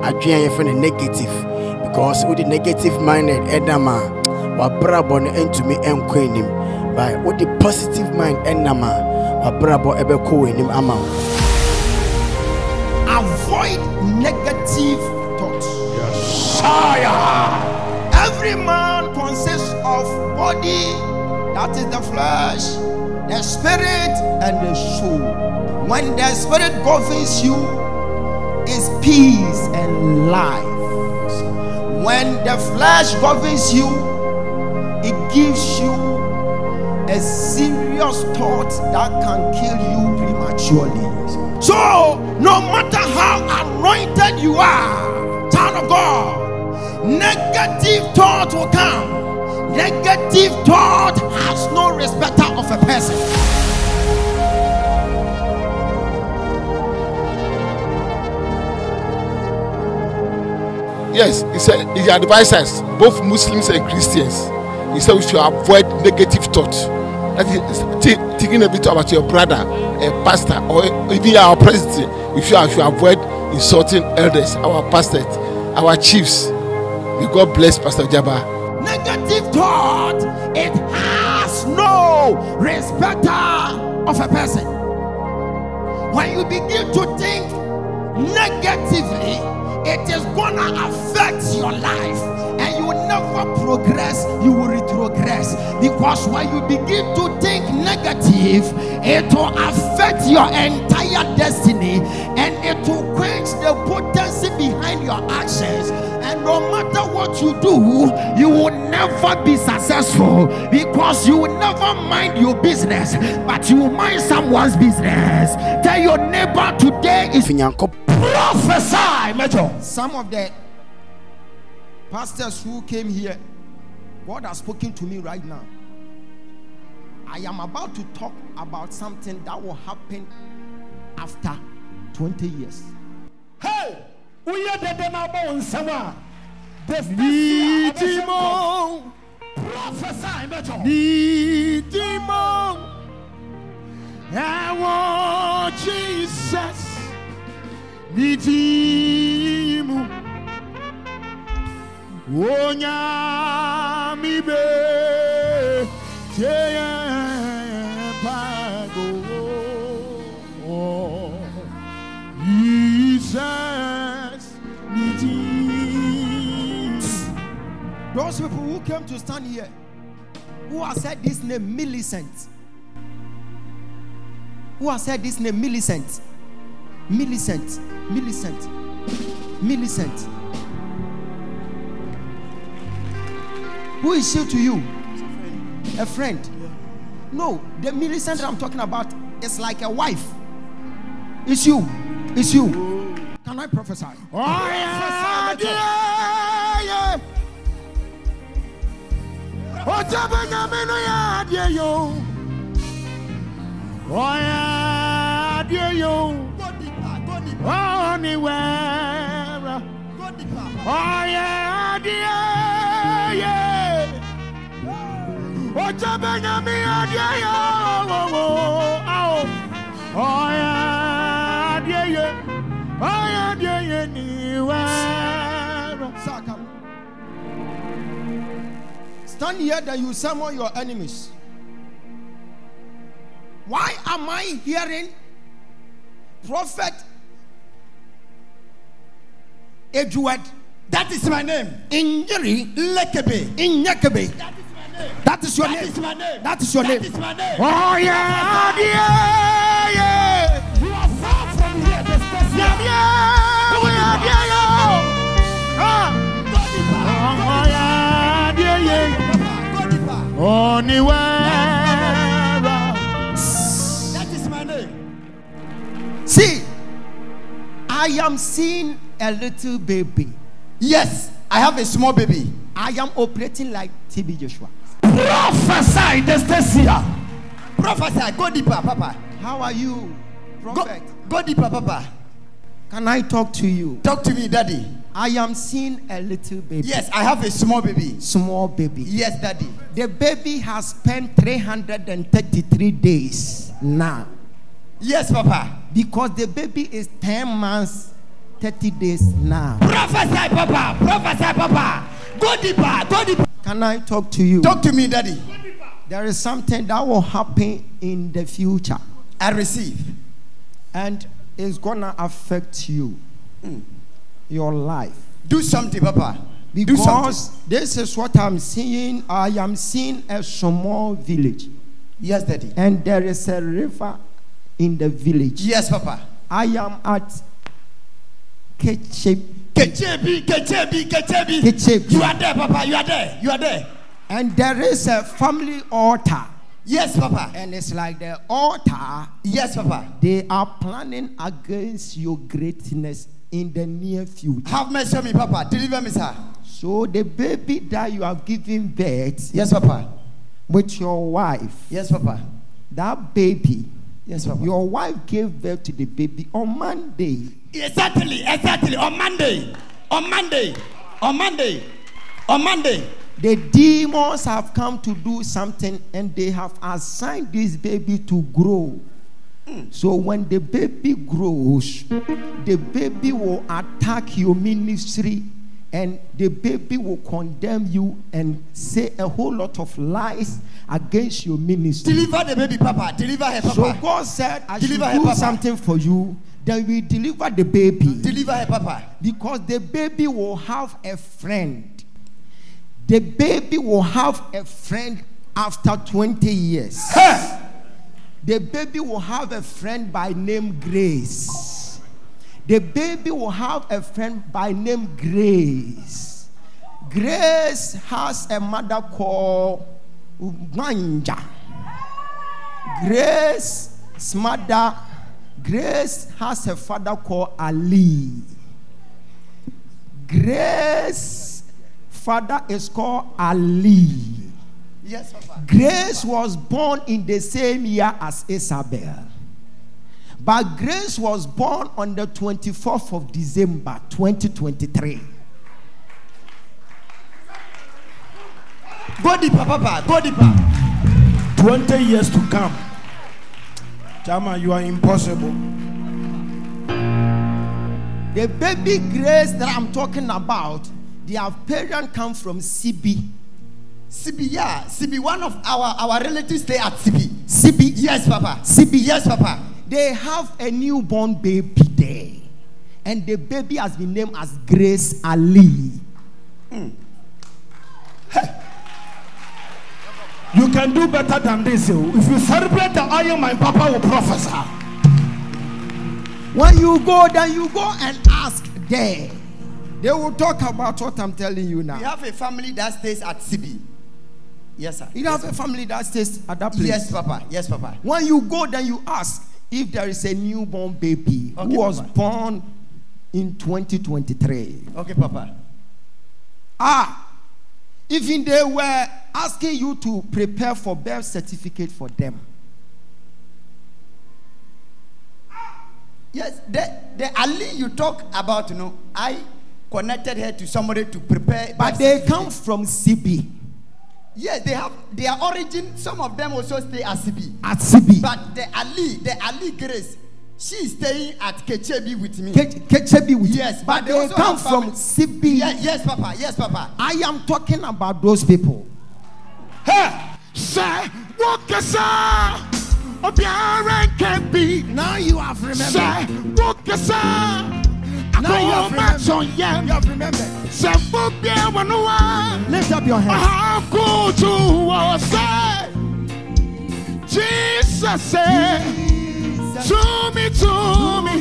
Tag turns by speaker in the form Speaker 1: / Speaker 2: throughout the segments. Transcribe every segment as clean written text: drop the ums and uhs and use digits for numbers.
Speaker 1: adwene yɛ fɛ negative because with the negative minded edama wa brabo no entumi enko enim by with the positive mind enama wa brabo ebe ko enim ama.
Speaker 2: Avoid negative thoughts.
Speaker 3: Yes.
Speaker 2: Every man consists of body, that is the flesh, the spirit, and the soul. When the spirit governs you, is peace and life. When the flesh governs you, it gives you a serious thought that can kill you prematurely. So, no matter how anointed you are, child of God, negative thought will come. Negative thought has no respecter of a person.
Speaker 3: Yes, he said he advises both Muslims and Christians. He said we should avoid negative thoughts. That is thinking a bit about your brother, a pastor, or even our president. We should avoid insulting elders, our pastors, our chiefs. May God bless Pastor Ogyaba.
Speaker 2: Negative thought, it has no respecter of a person. When you begin to think negatively, it is gonna affect your life, and you will never progress, you will retrogress. Because when you begin to think negative, it will affect your entire destiny, and it will quench the potency behind your actions. And no matter what you do, you will never be successful, because you will never mind your business, but you will mind someone's business. Tell your neighbor today is prophesy, Major. Some of the pastors who came here, God has spoken to me right now. I am about to talk about something that will happen after 20 years. Hey, we are the Denabo Sama. Prophesy, Major. I want Jesus. Nidimu Onya mibe Tepago Jesus Nidimu. Those people who came to stand here, who have said this name Millicent, who have said this name Millicent. Millicent. Who is she to you? A friend. Yeah. No, the Millicent I'm talking about is like a wife. It's you. Can I prophesy? Oh yeah, yeah. Ogyaba nyameno ya die yo. Oh yeah, die yo. Anywhere. Oh yeah, yeah. Ogyaba nyame adie yo. Oh yeah, yeah. Oh yeah, anywhere. Stand here that you summon your enemies. Why am I hearing Prophet Edward? That is my name. Injiri Lekebe. Inyekebe. That is my name. That is your name. That is my name. That is your name. That is my name. Oh yeah, yeah. You are far from here. Yeah, yeah. Anywhere. That is my name. See, I am seeing a little baby. Yes, I have a small baby. I am operating like TB Joshua. Prophesy, Destesia. Prophesy, go deeper, Papa. How are you, Prophet? Go deeper, Papa. Can I talk to you? Talk to me, Daddy. I am seeing a little baby. Yes, I have a small baby. Small baby. Yes, Daddy. The baby has spent 333 days now. Yes, Papa. Because the baby is 10 months 30 days now.
Speaker 1: Prophesy, Papa. Prophesy, Papa. Go deeper. Go deeper.
Speaker 2: Can I talk to you?
Speaker 1: Talk to me, Daddy.
Speaker 2: There is something that will happen in the future.
Speaker 1: I receive.
Speaker 2: And it's gonna affect you. Your life.
Speaker 1: Do something, Papa.
Speaker 2: Because this is what I'm seeing. I am seeing a small village.
Speaker 1: Yes, Daddy.
Speaker 2: And there is a river in the village.
Speaker 1: Yes, Papa.
Speaker 2: I am at Kechebi.
Speaker 1: You are there, Papa. You are there. You are there.
Speaker 2: And there is a family altar.
Speaker 1: Yes, Papa.
Speaker 2: And it's like the altar.
Speaker 1: Yes, Papa.
Speaker 2: They are planning against your greatness in the near future.
Speaker 1: Have mercy on me, Papa. Deliver me, sir.
Speaker 2: So the baby that you have given birth.
Speaker 1: Yes, Papa.
Speaker 2: With your wife.
Speaker 1: Yes, Papa.
Speaker 2: That baby.
Speaker 1: Yes, Papa.
Speaker 2: Your wife gave birth to the baby on Monday.
Speaker 1: Exactly. On Monday.
Speaker 2: The demons have come to do something and they have assigned this baby to grow. So when the baby grows, the baby will attack your ministry and the baby will condemn you and say a whole lot of lies against your ministry.
Speaker 1: Deliver the baby, Papa. Deliver her, Papa.
Speaker 2: So God said, I should do something for you. Then we deliver the baby.
Speaker 1: Deliver her, Papa.
Speaker 2: Because the baby will have a friend. The baby will have a friend after 20 years.
Speaker 1: Hey!
Speaker 2: The baby will have a friend by name Grace. The baby will have a friend by name Grace. Grace has a mother called Uganja. Grace's mother, Grace has a father called Ali. Grace's father is called Ali.
Speaker 1: Yes, Papa.
Speaker 2: Grace was born in the same year as Isabel. But Grace was born on the 24th of December, 2023.
Speaker 1: Go deeper, Papa. Go deeper.
Speaker 4: 20 years to come. Chama, you are impossible.
Speaker 2: The baby Grace that I'm talking about, their parents come from CB.
Speaker 1: CB, yeah. CB, one of our relatives stay at CB.
Speaker 2: CB?
Speaker 1: Yes, Papa.
Speaker 2: CB?
Speaker 1: Yes, Papa.
Speaker 2: They have a newborn baby there. And the baby has been named as Grace Ali.
Speaker 4: You can do better than this. If you celebrate the oil, my Papa will prophesy.
Speaker 2: When you go, then you go and ask there. They will talk about what I'm telling you now.
Speaker 1: We have a family that stays at CB. Yes, sir.
Speaker 2: You have a family that stays at that place.
Speaker 1: Yes, Papa. Yes, Papa.
Speaker 2: When you go, then you ask if there is a newborn baby who was born in 2023.
Speaker 1: Okay, Papa.
Speaker 2: Even they were asking you to prepare for birth certificate for them.
Speaker 1: Yes, the Ali you talk about, I connected her to somebody to prepare.
Speaker 2: But they come from CB.
Speaker 1: Yes, they have their origin. Some of them also stay at CB.
Speaker 2: At CB.
Speaker 1: But the Ali Grace, she is staying at Kechebi with me.
Speaker 2: Kechebi with
Speaker 1: yes,
Speaker 2: but they come from CB.
Speaker 1: Yes, Papa. Yes, Papa.
Speaker 2: I am talking about those people.
Speaker 3: Hey, say, what can say?
Speaker 2: Now you have remembered.
Speaker 3: Say, what can say?
Speaker 2: Now you have remembered. You have remembered. Lift up your hands.
Speaker 3: How could you say? Jesus said, to me.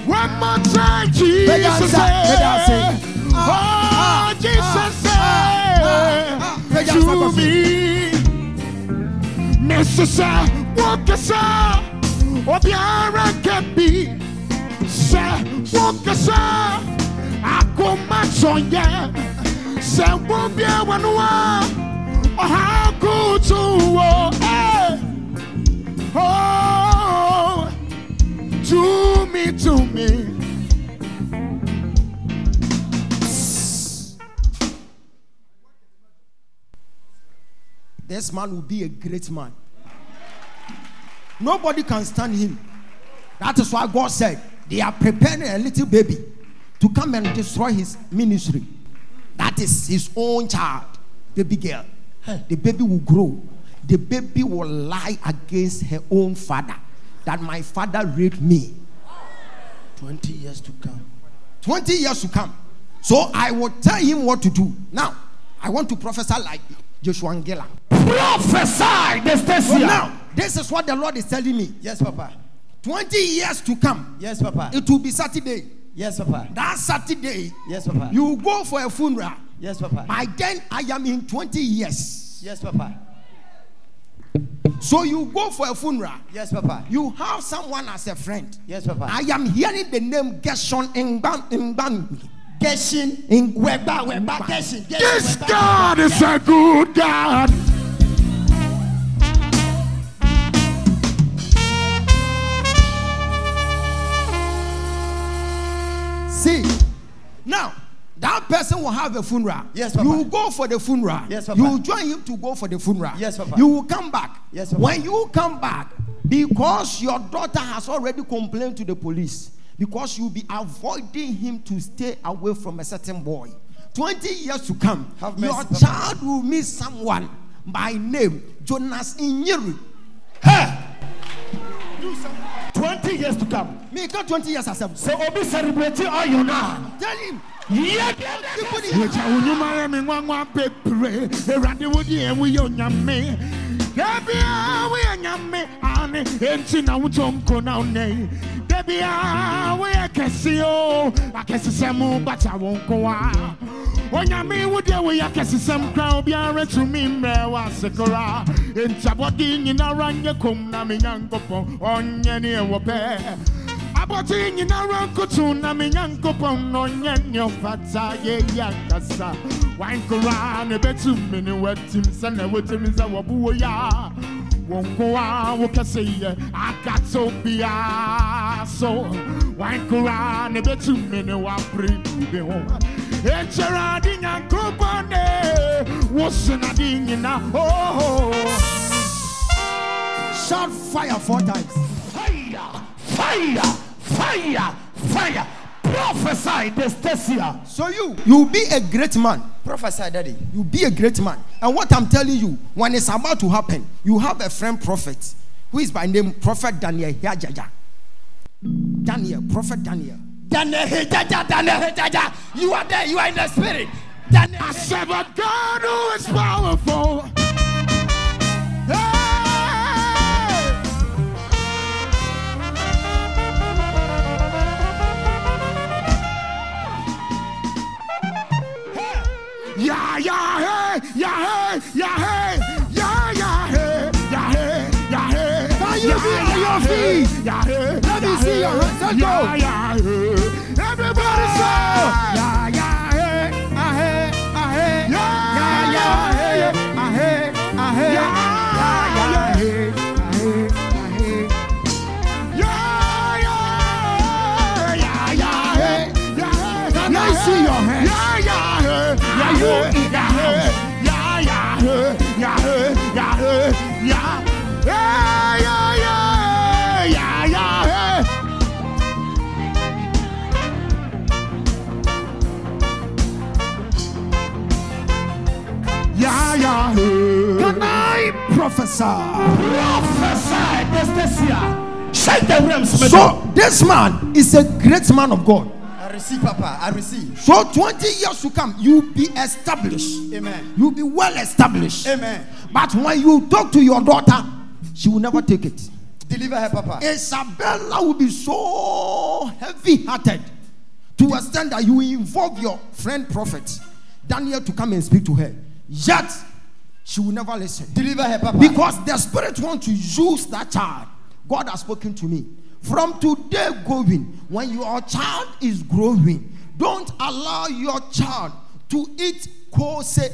Speaker 3: One more time, Jesus said, oh, Jesus said, to me. Mr. Sir, what can say? What the other can be? Say, what can say? I come much on ya. Say, what be a one how good to oh, to me.
Speaker 2: This man will be a great man. Nobody can stand him. That is why God said, They are preparing a little baby to come and destroy his ministry. That is his own child, baby girl. The baby will grow. The baby will lie against her own father, that my father raped me.
Speaker 1: 20 years to come.
Speaker 2: 20 years to come. So I will tell him what to do. Now, I want to prophesy like Joshua Ngela.
Speaker 4: Prophesy,
Speaker 2: So now, this is what the Lord is telling me.
Speaker 1: Yes, Papa.
Speaker 2: 20 years to come.
Speaker 1: Yes, Papa.
Speaker 2: It will be Saturday.
Speaker 1: Yes, Papa.
Speaker 2: That Saturday,
Speaker 1: Yes, Papa.
Speaker 2: you go for a funeral.
Speaker 1: Yes, Papa.
Speaker 2: By then, I am in 20 years.
Speaker 1: Yes, Papa.
Speaker 2: So you go for a funeral.
Speaker 1: Yes, Papa.
Speaker 2: You have someone as a friend.
Speaker 1: Yes, Papa.
Speaker 2: I am hearing the name Gershon Ngban.
Speaker 1: Geshin
Speaker 2: In
Speaker 1: Weba Geshin.
Speaker 4: this God is a good God.
Speaker 2: See, now that person will have a funeral.
Speaker 1: Yes, Papa.
Speaker 2: You go for the funeral.
Speaker 1: Yes, Papa.
Speaker 2: You join him to go for the funeral.
Speaker 1: Yes, Papa.
Speaker 2: You will come back.
Speaker 1: Yes, Papa.
Speaker 2: When you come back, because your daughter has already complained to the police, because you'll be avoiding him to stay away from a certain boy. 20 years to come,
Speaker 1: Have mercy,
Speaker 2: your
Speaker 1: Papa.
Speaker 2: child will meet someone by name Jonas Inyeri.
Speaker 4: Hey! 20 years to come.
Speaker 2: Me got 20 years as a
Speaker 4: So Obi celebrating all you now.
Speaker 2: tell him.
Speaker 4: Yeah, which I will you marry me one paper. Around the woody and we on your me. Debbie, we are yummy, and it's now Tonko now, nay. Debbie, we are Cassio. I can see some more, but I won't go out. When I mean, would you we are Cassie some crowd be a to me, was a cora. In Sabodin, in a run, you come, Nami Yanko on any wape. About in a run, Kotuna, me Yanko on your fata, ye yakasa. Wine Koran, a bit too many wet teams, and a wet teams are wabuya. Won't go out, what can say, I got so be so. Wine Koran, a bit too many wapri, the home. It's a riding and company, wasn't a ding in a oh.
Speaker 2: Shout fire 4 times.
Speaker 4: Fire, fire, fire, fire. Prophesy, Destesia.
Speaker 2: So you'll be a great man.
Speaker 1: Prophesy, Daddy.
Speaker 2: You'll be a great man. And what I'm telling you, when it's about to happen, you have a friend prophet who is by name Prophet Daniel Hiajaja. Daniel, Prophet Daniel.
Speaker 1: Daniel, you are there, you are in the spirit. Daniel,
Speaker 4: I serve a God who is powerful. Yeah, yeah, hey, yeah, hey, yeah, hey, yeah, yeah, hey, yeah, hey, yeah, hey.
Speaker 2: Can you be on your feet?
Speaker 4: Yeah, hey.
Speaker 2: Let me see your hands. Let's go.
Speaker 4: Yeah, yeah, hey. Everybody say, yeah, yeah, hey, ah, hey, ah, hey, yeah, yeah, hey, ah, hey, ah, hey, yeah, yeah, hey, ah, hey, ah, hey. Yeah, yeah, yeah, yeah, hey, yeah, hey. Can I see your hands? Yeah, yeah, hey, yeah, hey, yeah, hey, yeah, yeah, hey, yeah, hey, yeah, hey, yeah, yeah, yeah, yeah, yeah, yeah, hey. Yeah, yeah, hey.
Speaker 2: Can I prophesy?
Speaker 4: Prophesy, Destesia. Shake the realms.
Speaker 2: So this man is a great man of God.
Speaker 1: I receive, Papa. I receive.
Speaker 2: So 20 years to come, you'll be established.
Speaker 1: Amen.
Speaker 2: You'll be well established.
Speaker 1: Amen.
Speaker 2: But when you talk to your daughter, she will never take it.
Speaker 1: Deliver her, Papa.
Speaker 2: Isabella will be so heavy-hearted to the extent that you involve your friend prophet Daniel to come and speak to her. Yet she will never listen.
Speaker 1: Deliver her, Papa.
Speaker 2: Because the spirit wants to use that child. God has spoken to me. From today going, when your child is growing, don't allow your child to eat kose.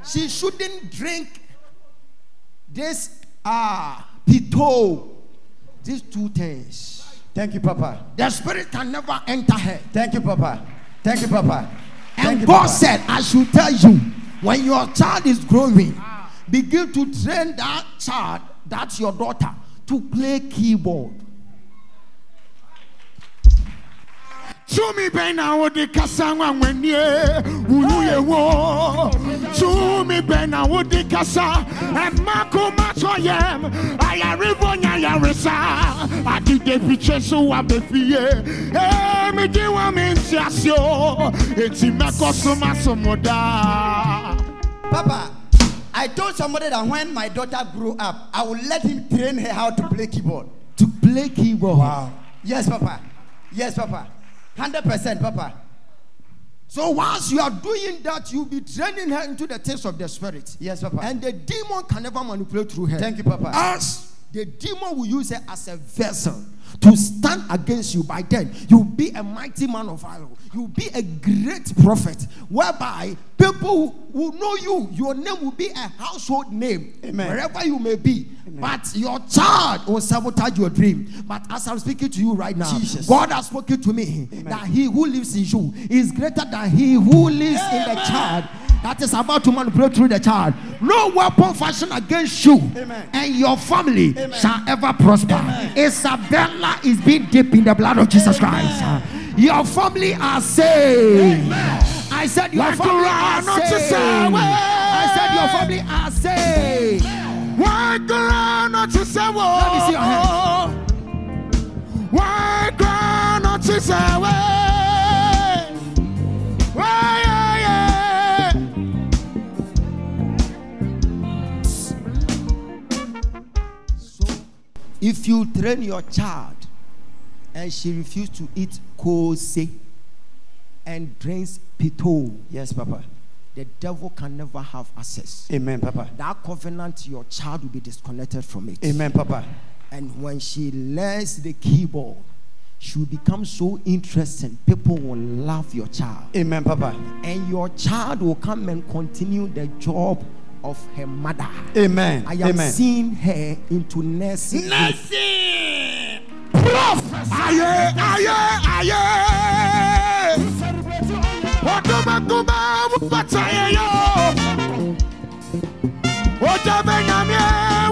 Speaker 2: She shouldn't drink this pito. These 2 things.
Speaker 1: Thank you, Papa.
Speaker 2: The spirit can never enter her.
Speaker 1: Thank you, Papa. Thank you, Papa. Thank
Speaker 2: And
Speaker 1: you,
Speaker 2: God
Speaker 1: Papa.
Speaker 2: said, I should tell you, when your child is growing, begin to train that child, that's your daughter, to play keyboard.
Speaker 4: To me, Bena, what the Cassanga when ye, Uluye wo. To me, Bena, what the Cassa, and Marco Machoyam. I am Rivonia Yaresa. I did the picture so I be fear. Eh, me do a mensiasio. It's in Macosoma Somoda.
Speaker 2: Papa, I told somebody that when my daughter grew up, I would let him train her how to play keyboard.
Speaker 4: To play keyboard?
Speaker 2: Wow. Yes, Papa. Yes, Papa. 100%, Papa. So once you are doing that, you'll be training her into the things of the spirit. Yes, Papa. And the demon can never manipulate through her. Thank you, Papa. As the demon will use her as a vessel to stand against you. By then, you'll be a mighty man of valor. You'll be a great prophet, whereby people will know you. Your name will be a household name. Amen. Wherever you may be. Amen. But your child will sabotage your dream. But as I'm speaking to you right now, Jesus, God has spoken to me. Amen. That he who lives in you is greater than he who lives in the child that is about to manipulate through the child. No weapon fashioned against you, amen, and your family, amen, shall ever prosper. Amen. Isabella is being dipped in the blood of Jesus, amen, Christ. Your family are saved. Amen. I said your family are saved. I said your family are saved. Why go not to say? Let me see your hand. Why go not to say? Why? If you train your child and she refuses to eat kose and drinks pito, yes, Papa, the devil can never have access. Amen, Papa. That covenant, your child will be disconnected from it. Amen, Papa. And when she learns the keyboard, she will become so interesting. People will love your child. Amen, Papa. And your child will come and continue the job of her mother. Amen. I am seeing her into nursing. Nursing. Prophet. Aye, aye, aye. Ogyaba bataye yo. Ogyaba nyame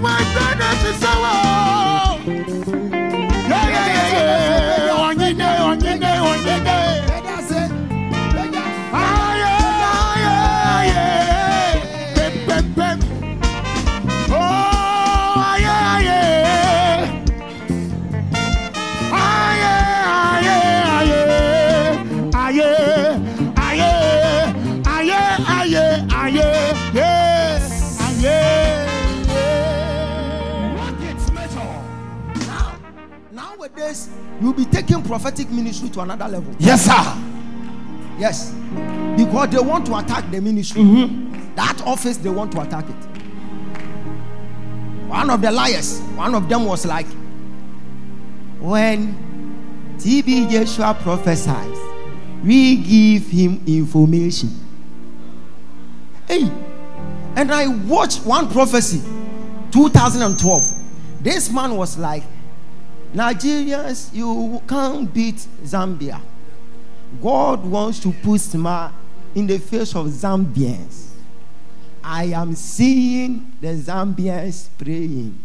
Speaker 2: wa dana tisawo. Yeah, yeah, yeah. Onyine. Nowadays, you'll be taking prophetic ministry to another level. Yes, sir. Yes. Because they want to attack the ministry. Mm-hmm. That office, they want to attack it. One of the liars, one of them was like, when TB Joshua prophesies, we give him information. Hey, and I watched one prophecy, 2012. This man was like, Nigerians, you can't beat Zambia. God wants to put smile in the face of Zambians. I am seeing the Zambians praying,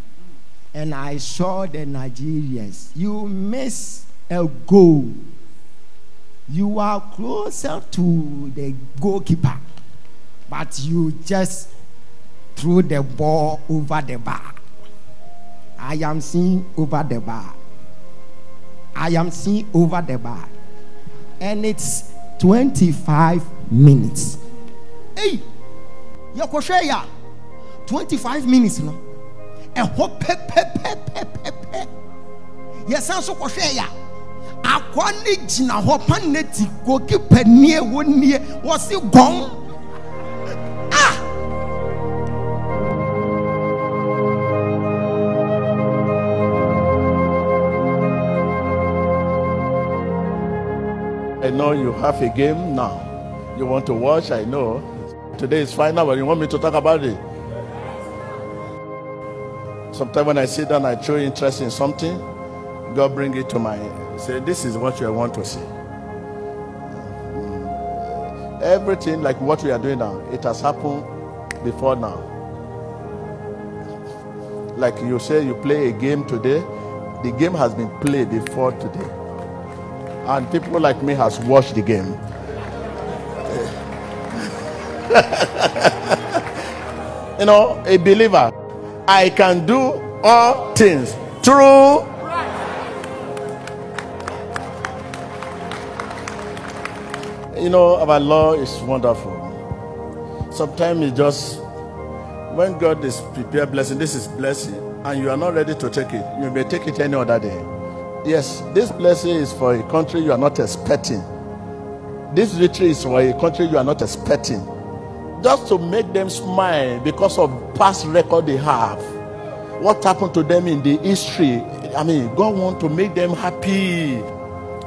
Speaker 2: and I saw the Nigerians. You miss a goal. You are closer to the goalkeeper, but you just threw the ball over the bar. I am seeing over the bar. I am seeing over the bar. And it's 25 minutes. Hey, Yakosheya, 25 minutes, no? A hope, yes, I'm so Kosheya. I wanted Jina Hopaneti, go keep a near 1 year. Was it gone?
Speaker 3: I know you have a game now. You want to watch, I know. Today is final, but you want me to talk about it? Sometimes when I sit down, I show interest in something. God bring it to my, say, this is what you want to see. Everything like what we are doing now, it has happened before now. Like you say, you play a game today. The game has been played before today.
Speaker 5: and people like me has watched the game. You know, a believer, I can do all things through. You know, our law is wonderful. Sometimes it's just when God is prepared blessing, this is blessing, and you are not ready to take it, you may take it any other day. Yes, this blessing is for a country you are not expecting. This victory is for a country you are not expecting. Just to make them smile because of past record they have. What happened to them in the history? I mean, God wants to make them happy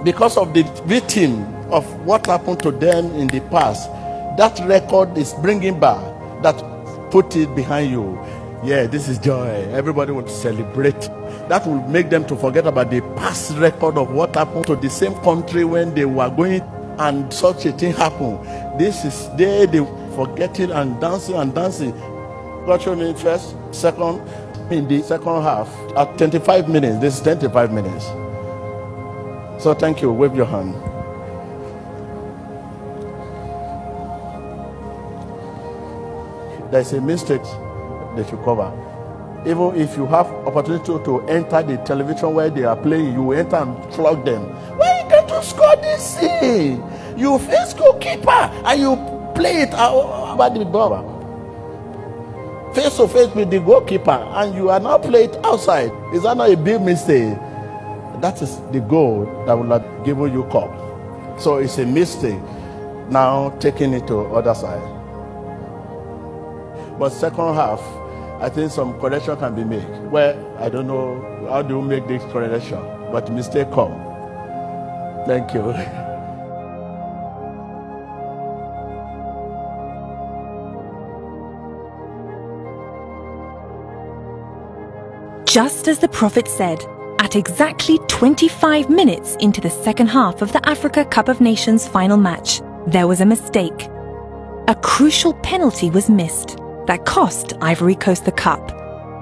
Speaker 5: because of the victim of what happened to them in the past. That record is bringing back. That put it behind you. Yeah, this is joy. Everybody will celebrate. That will make them to forget about the past record of what happened to the same country when they were going and such a thing happened. This is they forgetting and dancing and dancing. God showed me first, second, in the second half at 25 minutes. This is 25 minutes. So thank you. Wave your hand. There's a mistake that you cover. Even if you have opportunity to enter the television where they are playing, you enter and flog them. Why you get to score this thing? You face goalkeeper and you play it about the ball. Face to face with the goalkeeper and you are not playing it outside. Is that not a big mistake? That is the goal that will have given you cup. So it's a mistake now taking it to other side. But second half, I think some correction can be made. Well, I don't know how do you make this correction, but mistake come. Thank you.
Speaker 6: Just as the prophet said, at exactly 25 minutes into the second half of the Africa Cup of Nations final match, there was a mistake. A crucial penalty was missed that cost Ivory Coast the cup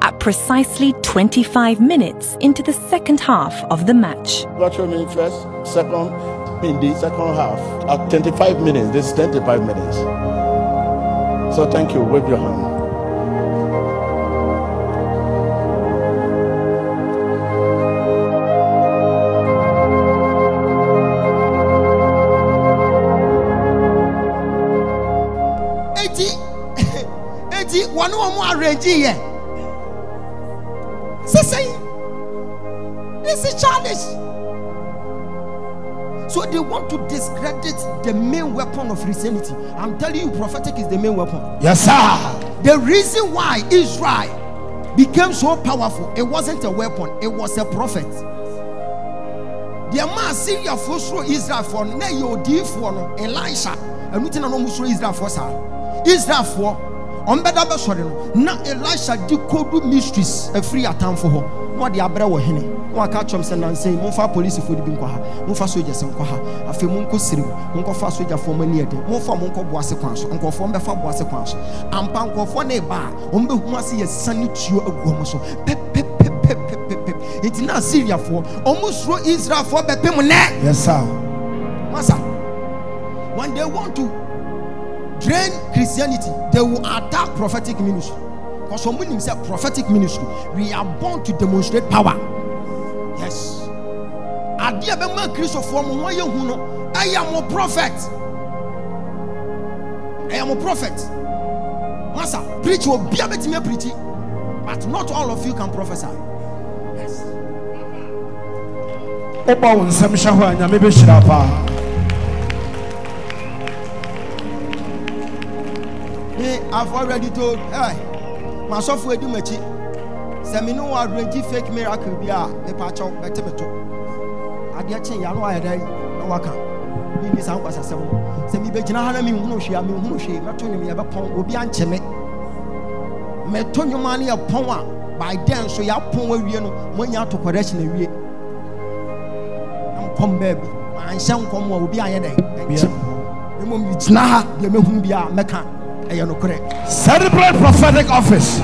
Speaker 6: at precisely 25 minutes into the second half of the match.
Speaker 5: God showed me first, second, in the second half at 25 minutes. This is 25 minutes. So thank you. Wave your hand.
Speaker 2: One more arrange here. Say, this is childish. So they want to discredit the main weapon of Christianity. I'm telling you, prophetic is the main weapon.
Speaker 4: Yes, sir.
Speaker 2: The reason why Israel became so powerful, it wasn't a weapon, it was a prophet. The man Syria for Israel for Neo for Elisha, and we didn't know Israel for Israel for. On better no na Elisha decode mysteries a free time for her. What the abra wo hene. One catch him and say, Monfa police for the binqua, Monfa soldiers and quaha, a few monko srim, Monko fa soldier for many, Monfa monko boise quanso, Uncle from the far boise quanso, and panko for ne bar, Umbe Humasi a sunny chew of Gomoso, pep. It's not Syria for almost through Israel for Bepimone.
Speaker 4: Yes, sir.
Speaker 2: Massa, when they want to drain Christianity, they will attack prophetic ministry. Because some women say prophetic ministry, we are born to demonstrate power. Yes. I am a prophet. I am a prophet. Master, preach will be able to preach, but not all of you can prophesy. Yes. I've already told, my software do much. Semino are ready fake miracle be a patch of better. I get you, I know I die, no waka. Maybe some was a seven. Semi Bejana, who she, I mean, who she, Matoni, ever pong will be uncheme. Metonio money upon by then, so you pong when you are to correction. I'm come baby, my son come will be a day. Remember, it's not the Mehumbia Mecca.
Speaker 4: Celebrate prophetic office.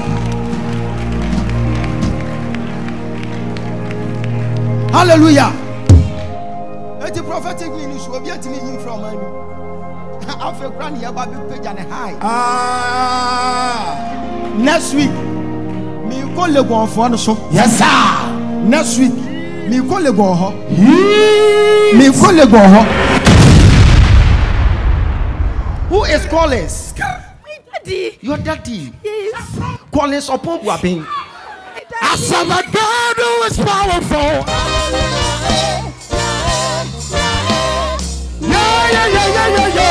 Speaker 2: Hallelujah. It's a prophetic ministry. We'll be at me from my. After granny, about the page and high. Next week, me call the one for the show. Yes, sir. Next week, me call the go. Me call the go. Who is Collins?
Speaker 7: My daddy.
Speaker 2: Your daddy.
Speaker 7: Yes.
Speaker 2: Collins upon Wabin.
Speaker 4: I serve a God who is powerful. Yeah, yeah, yeah, yeah, yeah, yeah.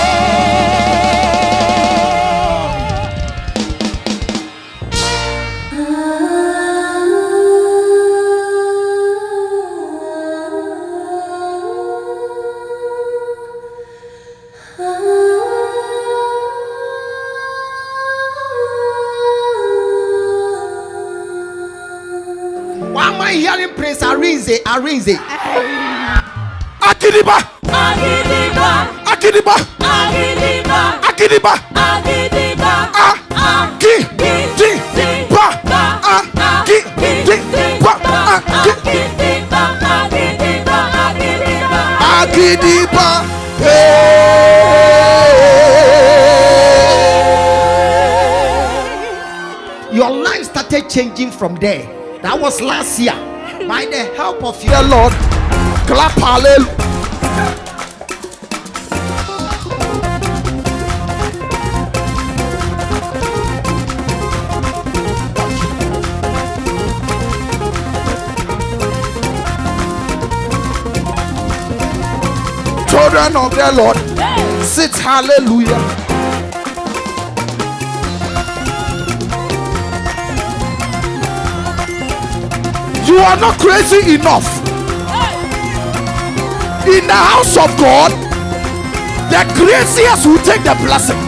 Speaker 2: Why am I hearing praise? Arinze.
Speaker 3: Akidiba.
Speaker 7: Agidiba.
Speaker 3: Akidiba.
Speaker 7: Agidiba.
Speaker 3: Akidiba.
Speaker 7: Agidiba.
Speaker 3: Akidiba. Akidiba.
Speaker 2: Your life started changing from there. That was last year. By the help of your Lord.
Speaker 3: Clap hallelujah. Children of the Lord, sit hallelujah. You are not crazy enough. In the house of God, the craziest will take the blessing.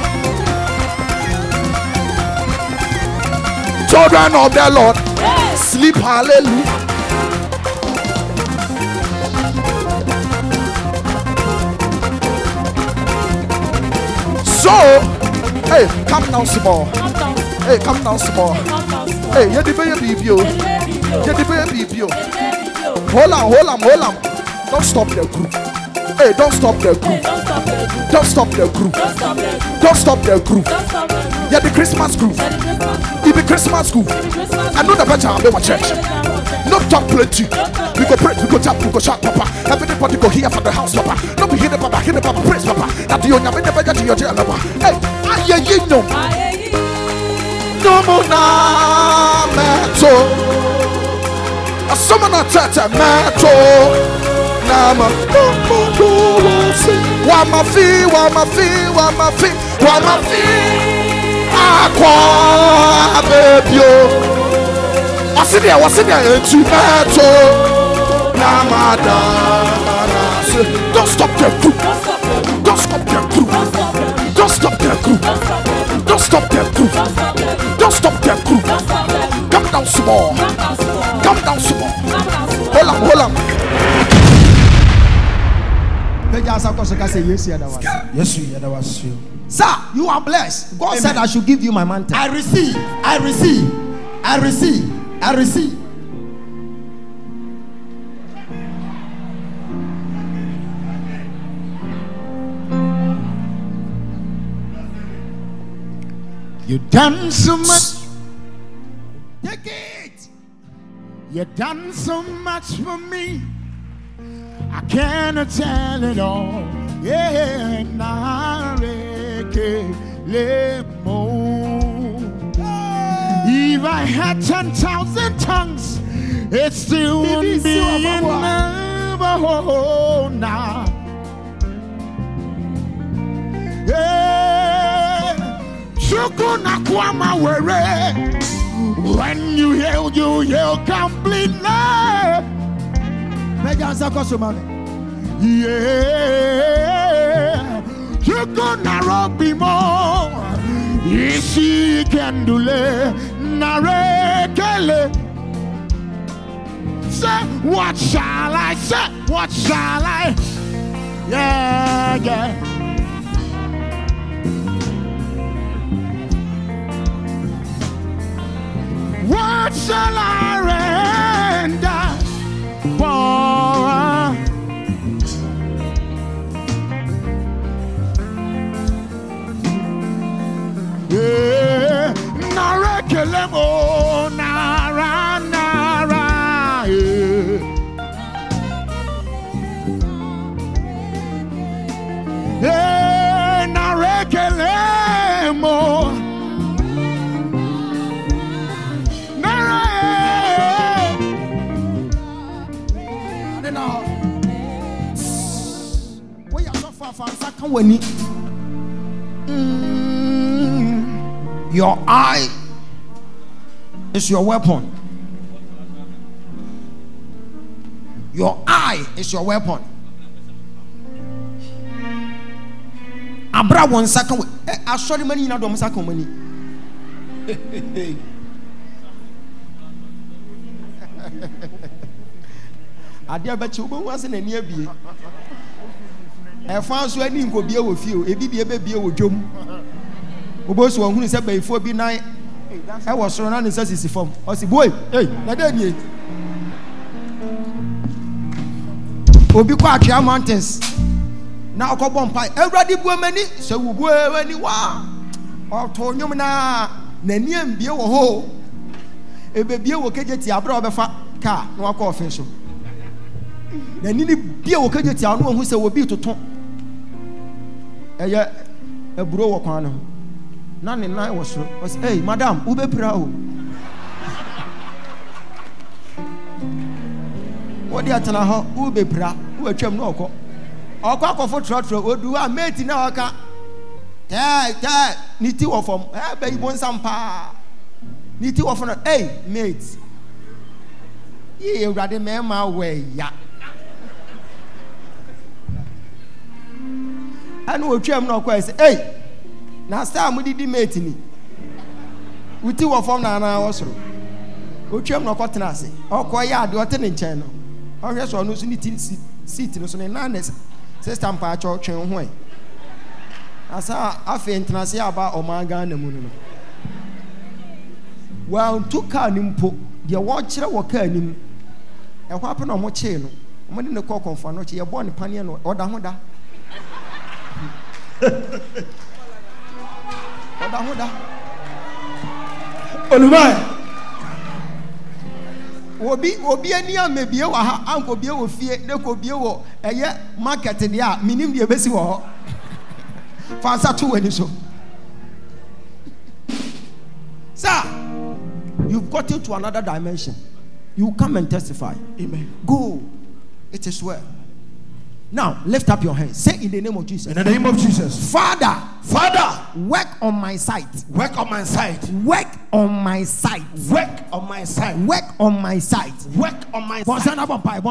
Speaker 3: Children of the Lord, sleep hallelujah. So, hey, come down small. Hey, come down small. Hey, you the baby. Hold on. Don't stop the group. Hey, don't stop the group. Don't stop the group. Don't stop the group. Yeah, the Christmas group. It be Christmas group. I know the better I'll be my church. No talk plenty. We go pray, we go tap, we go shout, Papa. Everybody go here for the house, Papa. No be here the Papa, praise, Papa. That you never get to your jail, Papa. Hey, you know. No more na meto. A summon a tata meto. Nama. Wama fi. Aqua baby. What's in there? Into meto. Namada. Don't stop the group. Don't stop the group. Don't stop the group. Don't stop the group. Don't stop the group. Come down small. Come down small. Hold on.
Speaker 2: Yes, sir, you are blessed. God said I should give you my mantle. I receive.
Speaker 4: You done so much.
Speaker 2: Take it.
Speaker 4: You done so much for me. I cannot tell it all. Yeah, if I had 10,000 tongues, it still wouldn't be enough. Oh, nah. Yeah, Shukuna Kwama were. When you yell completely. Yeah, you're gonna rob me more. Isi kendule narekele. Say, what shall I say? What shall I? Yeah. What shall I render for? Kelemo nara nara. Nara kelemo nara. Now, we are so far from Sakawani. Your eye is your weapon. Your eye is your weapon. Abra one second. I show you money in a dom second money. I dare bet you wasn't a near be. I found so I didn't go be with you. A baby with Jum. Obos one who said before be night. I was surrounded in such a form. I said, boy, hey, not that yet. Obi mountains. Now come on pie. Everybody women, so we were when you are. Or told you na Nanian be a ho. A baby will catch it. I brought a car, no coffin. So then need be a catch it. I know who said will be to talk. A bro of Quano. None in night was hey, madam, ube prao. What do you tell her? Ube pra, ube chem no ko. Or cock for trotro, or do I mate in our car? Niti or from, baby, want some pa. Niti or from, hey, mates. Ye rather man my way, ya. I know chem no quest, hey. Now, Sam, we did mate me. We two were from Nana also. Uchem no cottonasi. Or Koya, do attending channel. Or yes, or no seat in the Nanes. Says Tampa Church and Way. I saw a faint Nasia about Omanga and the Moon. Well, two car nimpo, the watcher were carrying a weapon on what chain. I'm in the cock on for not your born panion or Damoda. Obi ania me bie wa ha anko bie wo fie ne ko bie wo eye market dia minim de besi wo fansa to wani so. Sir, you've got into another dimension. You come and testify. Amen. Go. It is well. Now, lift up your hands. Say in the name of Jesus.
Speaker 2: In the name of Jesus.
Speaker 4: Father,
Speaker 2: work
Speaker 4: on my sight.
Speaker 2: Work on my sight.
Speaker 4: Work on my sight.
Speaker 2: Work on my sight.
Speaker 4: Work on my sight.
Speaker 2: Work on my sight.
Speaker 4: Bonsana bompai.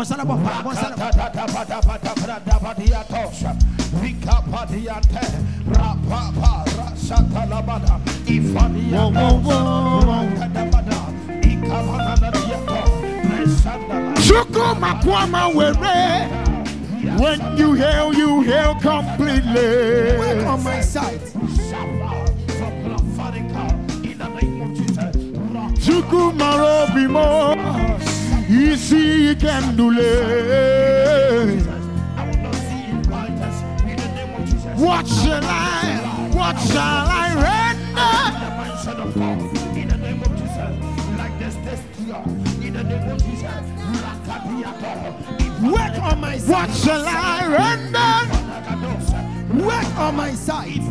Speaker 4: When you hail completely.
Speaker 2: Work on my sight.
Speaker 4: Chukumaro bimo, easy can do it. What shall I render?
Speaker 2: In the name of Jesus, like this in the name of Jesus.
Speaker 4: Work on my side. What shall I render? Work on my side.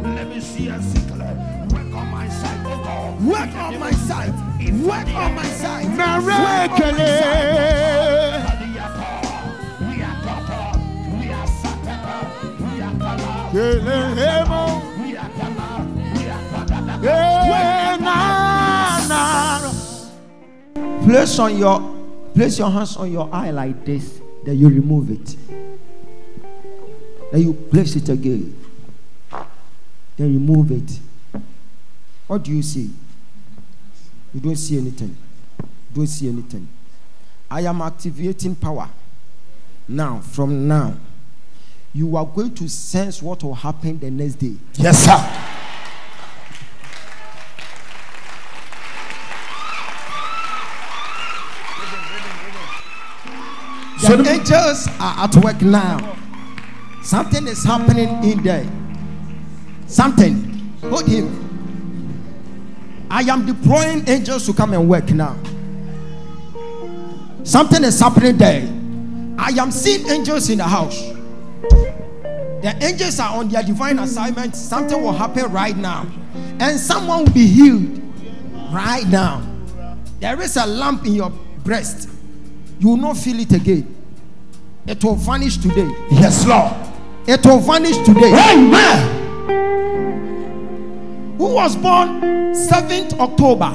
Speaker 2: Let me see a sickle. Work on my side, oh God.
Speaker 4: Work on my side. Work on my side. Place your hands on your eye like this. Then you remove it. Then you place it again. Then remove it. What do you see? You don't see anything. Don't see anything. I am activating power. Now, from now, you are going to sense what will happen the next day.
Speaker 2: Yes, sir.
Speaker 4: The angels are at work now. Something is happening in there. Something. Hold him.
Speaker 2: I am deploying angels to come and work now. Something is happening there. I am seeing angels in the house. The angels are on their divine assignment. Something will happen right now. And someone will be healed right now. There is a lump in your breast. You will not feel it again. It will vanish today.
Speaker 4: Yes, Lord.
Speaker 2: It will vanish today.
Speaker 4: Amen.
Speaker 2: Who was born 7th October?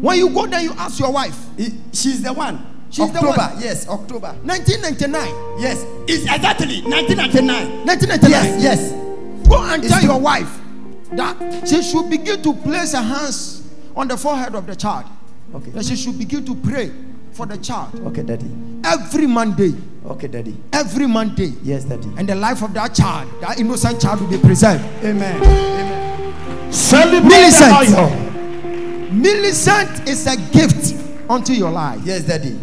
Speaker 2: When you go there, you ask your wife.
Speaker 1: She's the one.
Speaker 2: She's
Speaker 1: October.
Speaker 2: the one.
Speaker 1: Yes, October.
Speaker 2: 1999.
Speaker 1: Yes, it's exactly 1999.
Speaker 2: 1999.
Speaker 1: Yes.
Speaker 2: Go and tell your wife that she should begin to place her hands on the forehead of the child.
Speaker 1: Okay.
Speaker 2: That she should begin to pray for the child.
Speaker 1: Okay, Daddy.
Speaker 2: Every Monday.
Speaker 1: Okay, Daddy.
Speaker 2: Every Monday.
Speaker 1: Yes, Daddy.
Speaker 2: And the life of that child, that innocent child, will be preserved.
Speaker 1: Amen. Amen.
Speaker 2: Millicent. Millicent is a gift unto your life.
Speaker 1: Yes, Daddy.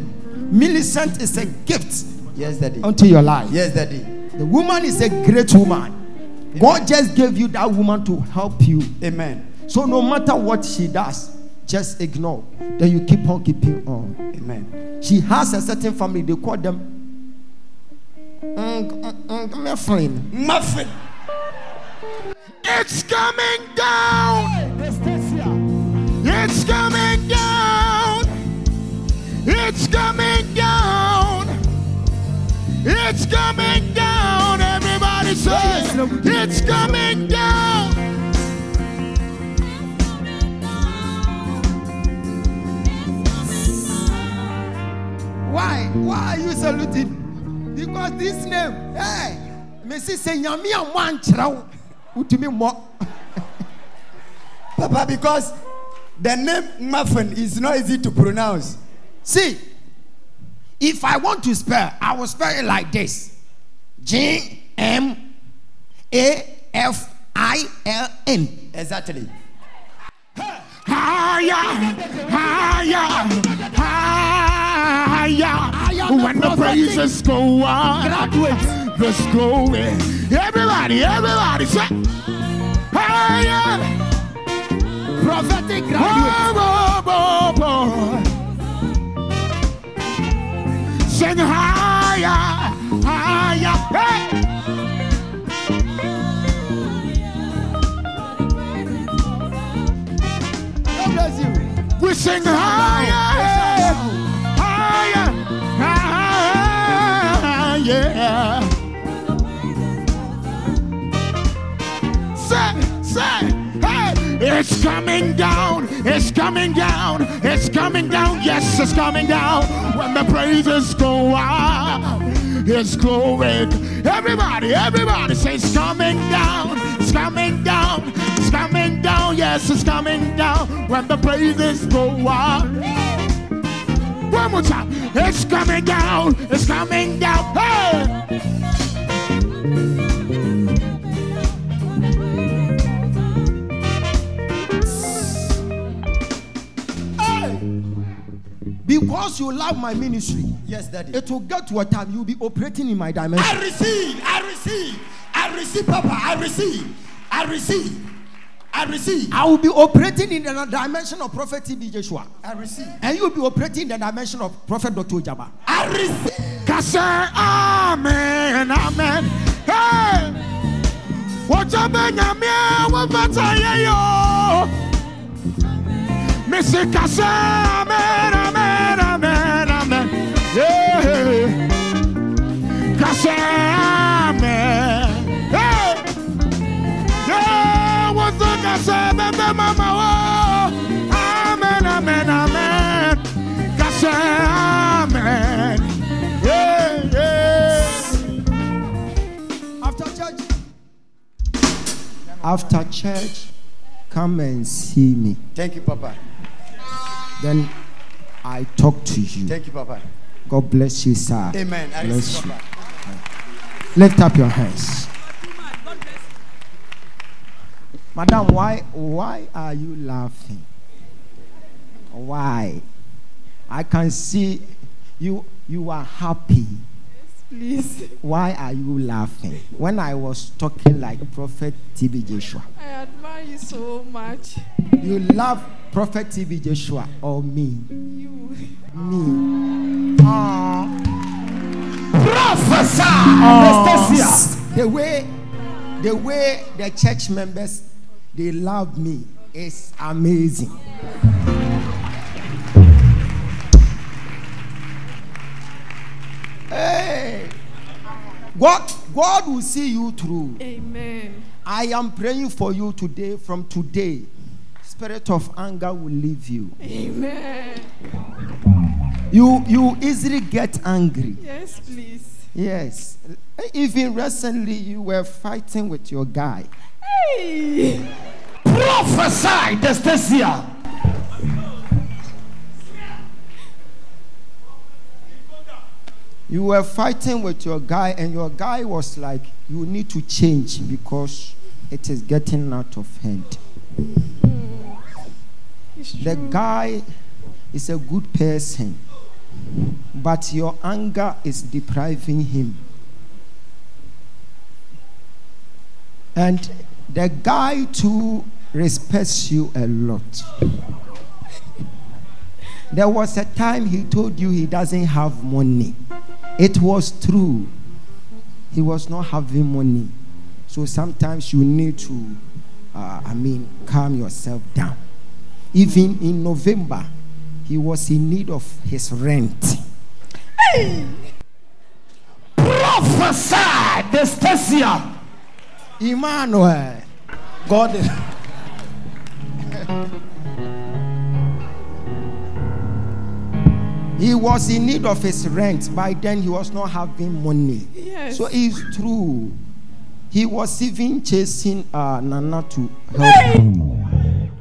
Speaker 2: Millicent is a gift.
Speaker 1: Yes, Daddy.
Speaker 2: Unto your life.
Speaker 1: Yes, Daddy.
Speaker 2: The woman is a great woman. Amen. God just gave you that woman to help you.
Speaker 1: Amen.
Speaker 2: So no matter what she does, just ignore. Then you keep on keeping on.
Speaker 1: Amen.
Speaker 2: She has a certain family. They call them Muffin.
Speaker 1: Muffin.
Speaker 4: It's coming down. It's coming down. It's coming down. It's coming down. Everybody say it's coming down.
Speaker 2: Why are you saluting? Because this name, hey, Messi say Yami and one chraw. Utimi mo.
Speaker 1: Papa, because the name Muffin is not easy to pronounce.
Speaker 2: See, if I want to spell, I will spell it like this: GMAFILN.
Speaker 1: Exactly.
Speaker 4: Higher, higher, higher. When the praises go on, let's go in. Everybody say higher.
Speaker 2: Prophetic graduate.
Speaker 4: Sing higher, higher. Hey.
Speaker 2: God bless you.
Speaker 4: We sing higher, higher, higher. Say, hey, it's coming down, it's coming down, it's coming down, yes, it's coming down. When the praises go up, it's glowing. Everybody say it's coming down, it's coming down, it's coming down, yes, it's coming down. When the praises go up. One more time, it's coming down, it's coming down, hey!
Speaker 2: Because you love my ministry.
Speaker 1: Yes, Daddy.
Speaker 2: It will get to a time you'll be operating in my dimension.
Speaker 1: I receive, Papa. I receive.
Speaker 2: I will be operating in the dimension of Prophet T.B. Joshua.
Speaker 1: I receive.
Speaker 2: And you will be operating in the dimension of Prophet Dr. Ogyaba.
Speaker 1: I receive.
Speaker 4: Amen, amen. Hey! Ogyaba nyame wo bataya yo. Missy Kase, amen, amen, amen, amen. Yeah. Kase, amen. Hey! Yeah, what's the Kase, baby mama? Amen, amen, amen. Kase, amen. Yeah, yeah.
Speaker 2: After church, come and see me.
Speaker 1: Thank you, Papa.
Speaker 2: Then I talk to you.
Speaker 1: Thank you, Papa.
Speaker 2: God bless you, sir.
Speaker 1: Amen. I
Speaker 2: Bless
Speaker 1: receive,
Speaker 2: you.
Speaker 1: Papa.
Speaker 2: Lift up your hands. Madam, why are you laughing? Why? I can see you are happy.
Speaker 7: please.
Speaker 2: Why are you laughing? When I was talking like Prophet T.B. Joshua.
Speaker 7: I admire you so much.
Speaker 2: You love Prophet T.B. Joshua or me?
Speaker 7: You.
Speaker 2: Me.
Speaker 4: Prophesy.
Speaker 2: The way the church members, they love me is amazing. Hey, God will see you through.
Speaker 7: Amen.
Speaker 2: I am praying for you today. From today, spirit of anger will leave you.
Speaker 7: Amen.
Speaker 2: You easily get angry.
Speaker 7: Yes, please.
Speaker 2: Yes. Even recently, you were fighting with your guy.
Speaker 7: Hey.
Speaker 4: Prophesy, Destesia.
Speaker 2: You were fighting with your guy, and your guy was like, you need to change because it is getting out of hand. The guy is a good person, but your anger is depriving him. And the guy too respects you a lot. There was a time he told you he doesn't have money. It was true. He was not having money. So sometimes you need to, calm yourself down. Even in November, he was in need of his rent.
Speaker 7: Hey.
Speaker 4: Prophesy, Destesia.
Speaker 2: Emmanuel, God is. He was in need of his rent. By then, he was not having money.
Speaker 7: Yes.
Speaker 2: So it's true. He was even chasing Nana to help him.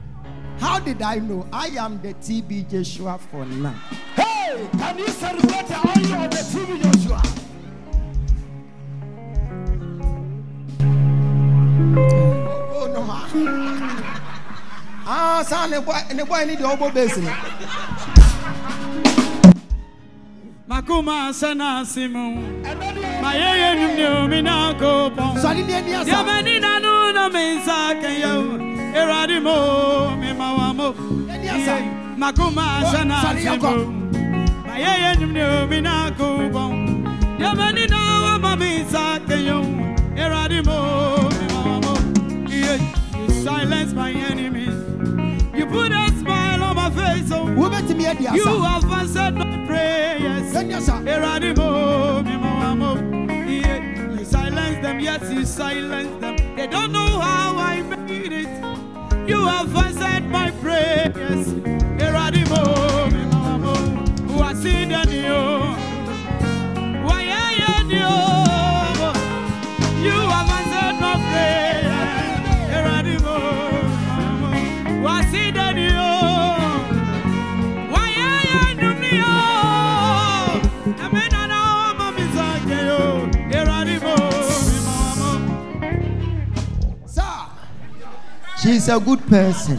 Speaker 2: How did I know? I am the TB Joshua for now.
Speaker 4: Hey, can you celebrate the oil of the TB Joshua?
Speaker 2: Oh no. Son, the boy need the oboe basin.
Speaker 8: Makuma sana simu Mayeye numnyo minako pon Yamani nanu no mensa kenyo Eradimo me mawamo Makuma sana simu Mayeye numnyo minako pon Yamani na wa mensa kenyo Eradimo me mawamo. You silence my enemies. You put a smile on my face. Oh, you have answered my prayers. You silence them, yes, you silence them. They don't know how I made it. You have answered my prayers. Who has seen the new? Why are you? You have answered my prayers.
Speaker 2: She's a good person.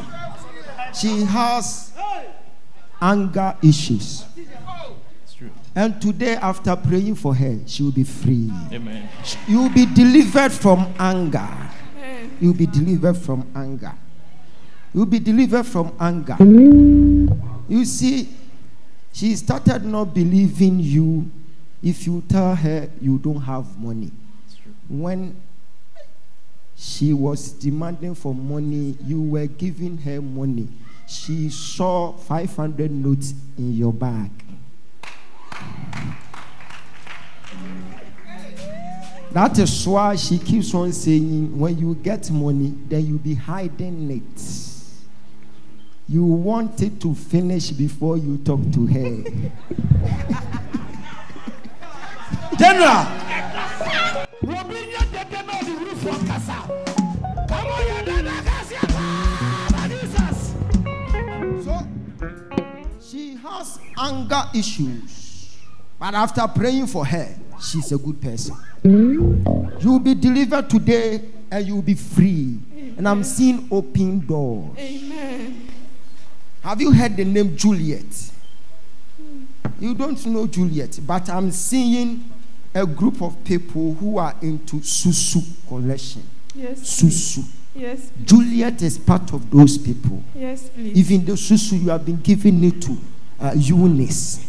Speaker 2: She has anger issues.
Speaker 9: It's true.
Speaker 2: And today, after praying for her, she will be free.
Speaker 9: Amen.
Speaker 2: You will be delivered from anger.
Speaker 7: Amen.
Speaker 2: You will be delivered from anger. You will be delivered from anger. You see, she started not believing you if you tell her you don't have money.
Speaker 9: It's true.
Speaker 2: When she was demanding for money, you were giving her money. She saw 500 notes in your bag. That is why she keeps on saying, when you get money, then you'll be hiding it. You want it to finish before you talk to her.
Speaker 4: General.
Speaker 2: So she has anger issues, but after praying for her, she's a good person. You'll be delivered today and you'll be free.
Speaker 7: Amen.
Speaker 2: And I'm seeing open doors.
Speaker 7: Amen.
Speaker 2: Have you heard the name Juliet? You don't know Juliet, but I'm seeing a group of people who are into susu collection.
Speaker 7: Yes.
Speaker 2: Susu.
Speaker 7: Yes.
Speaker 2: Juliet is part of those people.
Speaker 7: Yes, please.
Speaker 2: Even the susu you have been giving it to Eunice.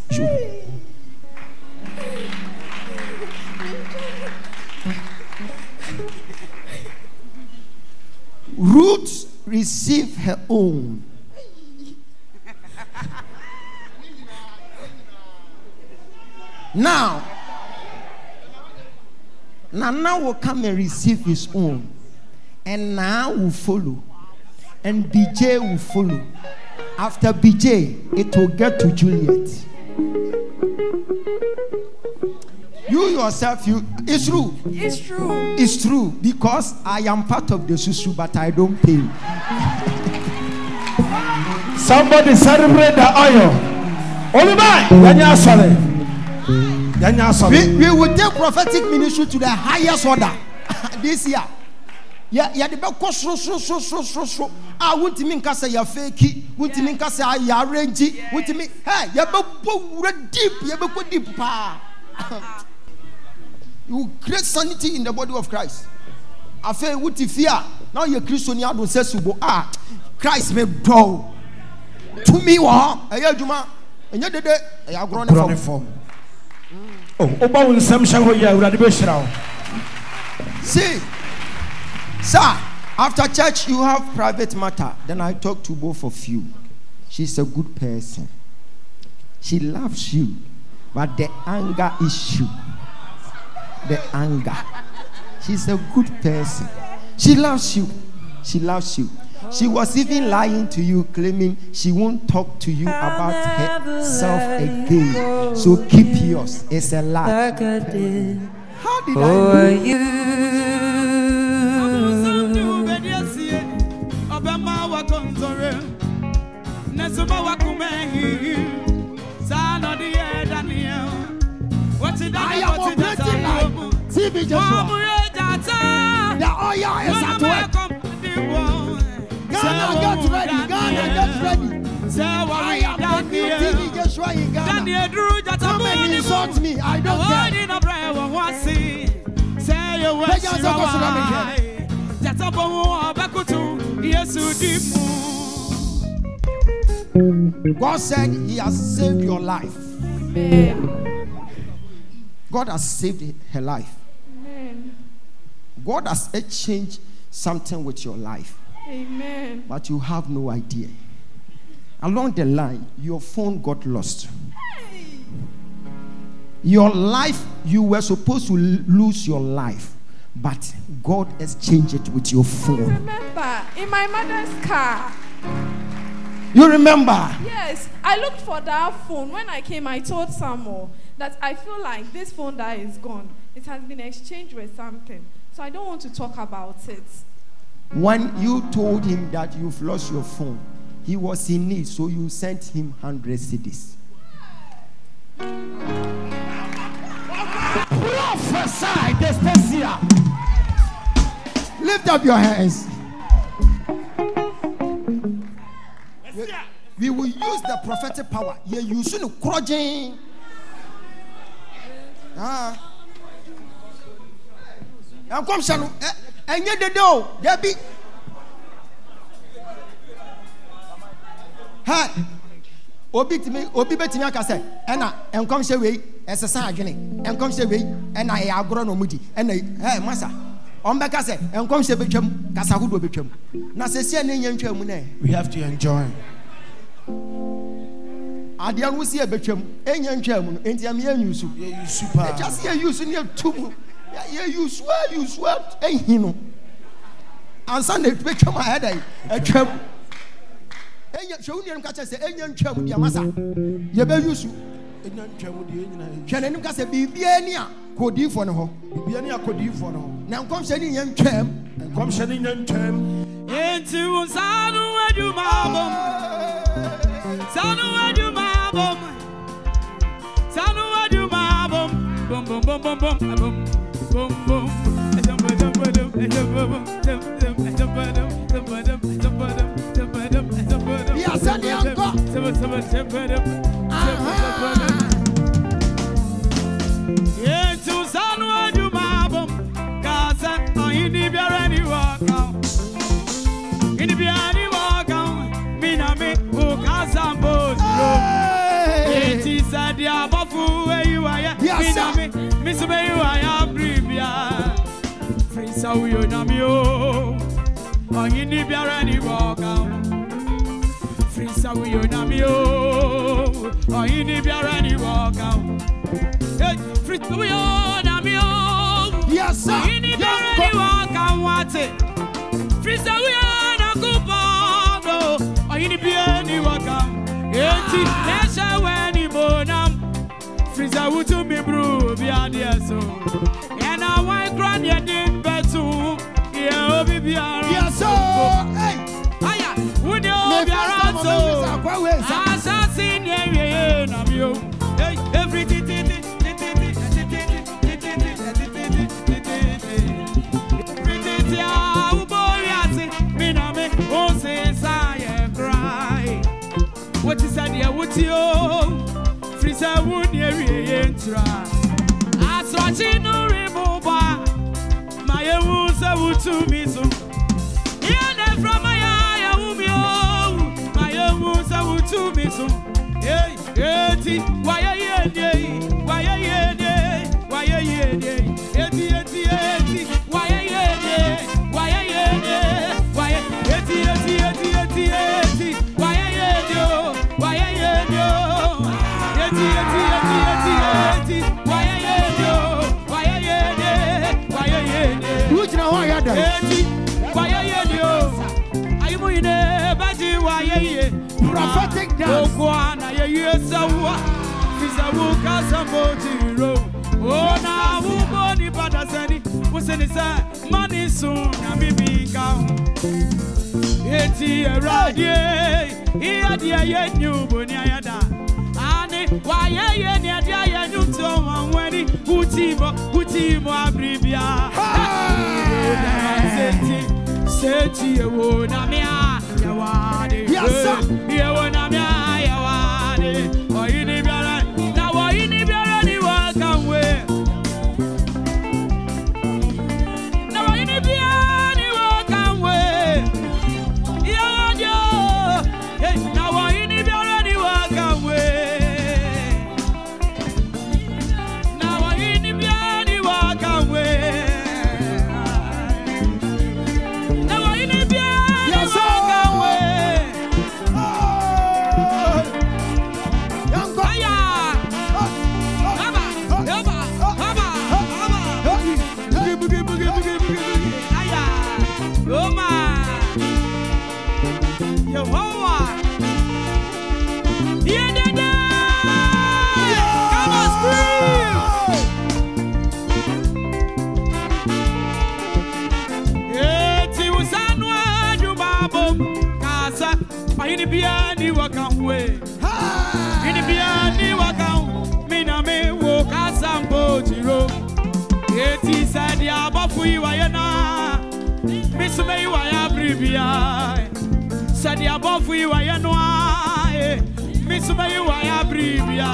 Speaker 2: Ruth received her own. Now, Nana will come and receive his own, and now will follow, and BJ will follow. After BJ, it will get to Juliet. You yourself, it's true.
Speaker 7: It's true.
Speaker 2: It's true because I am part of the susu, but I don't pay.
Speaker 4: Somebody celebrate the oil.
Speaker 2: We will take prophetic ministry to the highest order this year. Yeah, the back so. I want to mean say you're fake. Want to mean say you are arrange. Want to mean hey, you deep. You create sanity in the body of Christ. I feel what if fear. Now you're Christian, you don't say subo. Christ may go to me. Juma, and you did it. I have grown form. See, sir, after church you have private matter. Then I talk to both of you. She's a good person. She loves you, but the anger issue. The anger. She's a good person. She loves you. She loves you. She was even lying to you, claiming she won't talk to you about herself again. So keep yours. It's a lie. How did I do?
Speaker 4: I am operating like TV Joshua. The oil is at work. Ghana, get ready. Ghana, get ready. I am the new TV Joshua in Ghana. Come and insult me. I don't
Speaker 2: care. God said he has saved your life. God has saved her life.
Speaker 7: Amen.
Speaker 2: God has exchanged something with your life.
Speaker 7: Amen.
Speaker 2: But you have no idea. Along the line, your phone got lost. Your life, you were supposed to lose your life, but God exchanged it with your phone.
Speaker 7: I remember in my mother's car.
Speaker 2: You remember?
Speaker 7: Yes, I looked for that phone. When I came, I told Samuel that I feel like this phone that is gone, it has been exchanged with something. So I don't want to talk about it.
Speaker 2: When you told him that you've lost your phone, he was in need, so you sent him 100 cedis.
Speaker 4: Prophesy this year.
Speaker 2: Lift up your hands. We will use the prophetic power. You shouldn't crudging. And come, Shanu. And yet the door, there be. Hey, Obi betimi aka say, and come say we, as a son again, and come say we, and I have grown on Mudi, and hey, Massa. On back, I say, and come say Bichum, Casahudo Bichum. Nasa,
Speaker 4: we have to enjoy.
Speaker 2: Adian will see a Bichum, and German, and Yamian super. Just here using your tomb. Yeah, you swear, ain't you know? And Sunday, Bichum, I had a trouble. And yet, show him catch us a young chum, dear Massa. You better use you. Can any cast a Bibiania could you for no? Bibiania could you for no? Now come sending young chum, and come sending young chum.
Speaker 8: Into Sanu, where you mabum. Sanu, where you mabum. Sanu, where you mabum. Boom, boom, boom, boom, boom, boom, boom, boom.
Speaker 4: Yes, and the uncle.
Speaker 8: Into Sanu Adumabum, Casa, or in the Biarani walk out. In the Biarani walk out, Minami, who Casambo. It is a diabofu where you are, Minami, Miss Bayu, I am Bribia. Frisa, we are Namio, or in the Biarani walk out. Frisa, we are Namio, or in the Biarani walk out. Frisa, we are Namio.
Speaker 2: Yes, sir.
Speaker 8: In the Biarani walk out, what it? Frisa, we are Nakupano, or in the Biarani walk out. Eti, Nesha, when you bonam. Frisa, who to me, bro, be a dear so. And I want granny and in betu. Yeah, Obi be a
Speaker 2: yes, sir. Hey,
Speaker 8: Aya, would you be around so? Assassin, yeah, Namio. Hey, everything. What is that? Yeah, what you Frisa would near try. As watching no remove my wounds are to me so. Yeah, from my eye, my wounds are to me so. Hey, why are you day? Why are you day? Why are you day? Why are you day? Why are you day? Why are
Speaker 2: prophetic dance.
Speaker 8: Oh, now who body badasani was in his money soon. I'm be count. Eti radio, here dear new boniada. Ane, why ye near dear new to when he Utimo abribia. Seti, would Namia, Yawadi, yes, sir. Yawanamia, Yawadi, or in the now, or in the welcome way. Now, in the welcome way. Now, in the welcome way. Now, in the welcome way. In the Biani Wakam way, in the Biani Wakam, Miname woke as some bojiro. It is a diabofu Wayana, Miss May Wayabribia, said diabofu Wayanoa, Miss May Wayabribia,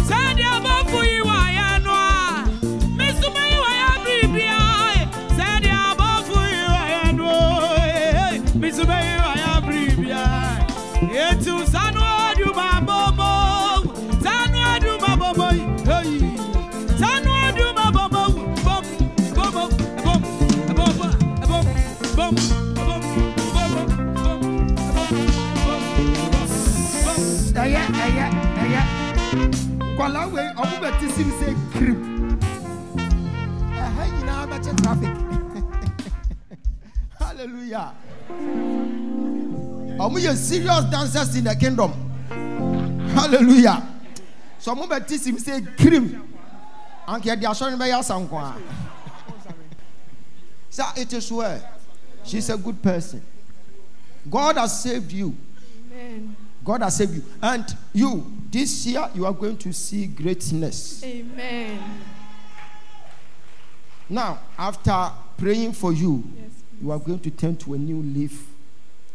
Speaker 8: said diabofu Wayanoa, Miss May Wayabribia, said diabofu Wayanoa, Miss May. Etu sanu aduma bobo, sanu aduma bobo, hey, sanu aduma bobo, bom, bobo, bom, bom, bom, bom, bom,
Speaker 2: Aya. Kwalawe, obu sim say creep. Hey, na ba traffic. Hallelujah. We are serious dancers in the kingdom. Hallelujah. So I'm going to say cream. And they are showing me some. So it is well. She's a good person. God has saved you.
Speaker 7: Amen.
Speaker 2: God has saved you. And you, this year, you are going to see greatness.
Speaker 7: Amen.
Speaker 2: Now, after praying for you,
Speaker 7: yes,
Speaker 2: you are going to turn to a new leaf.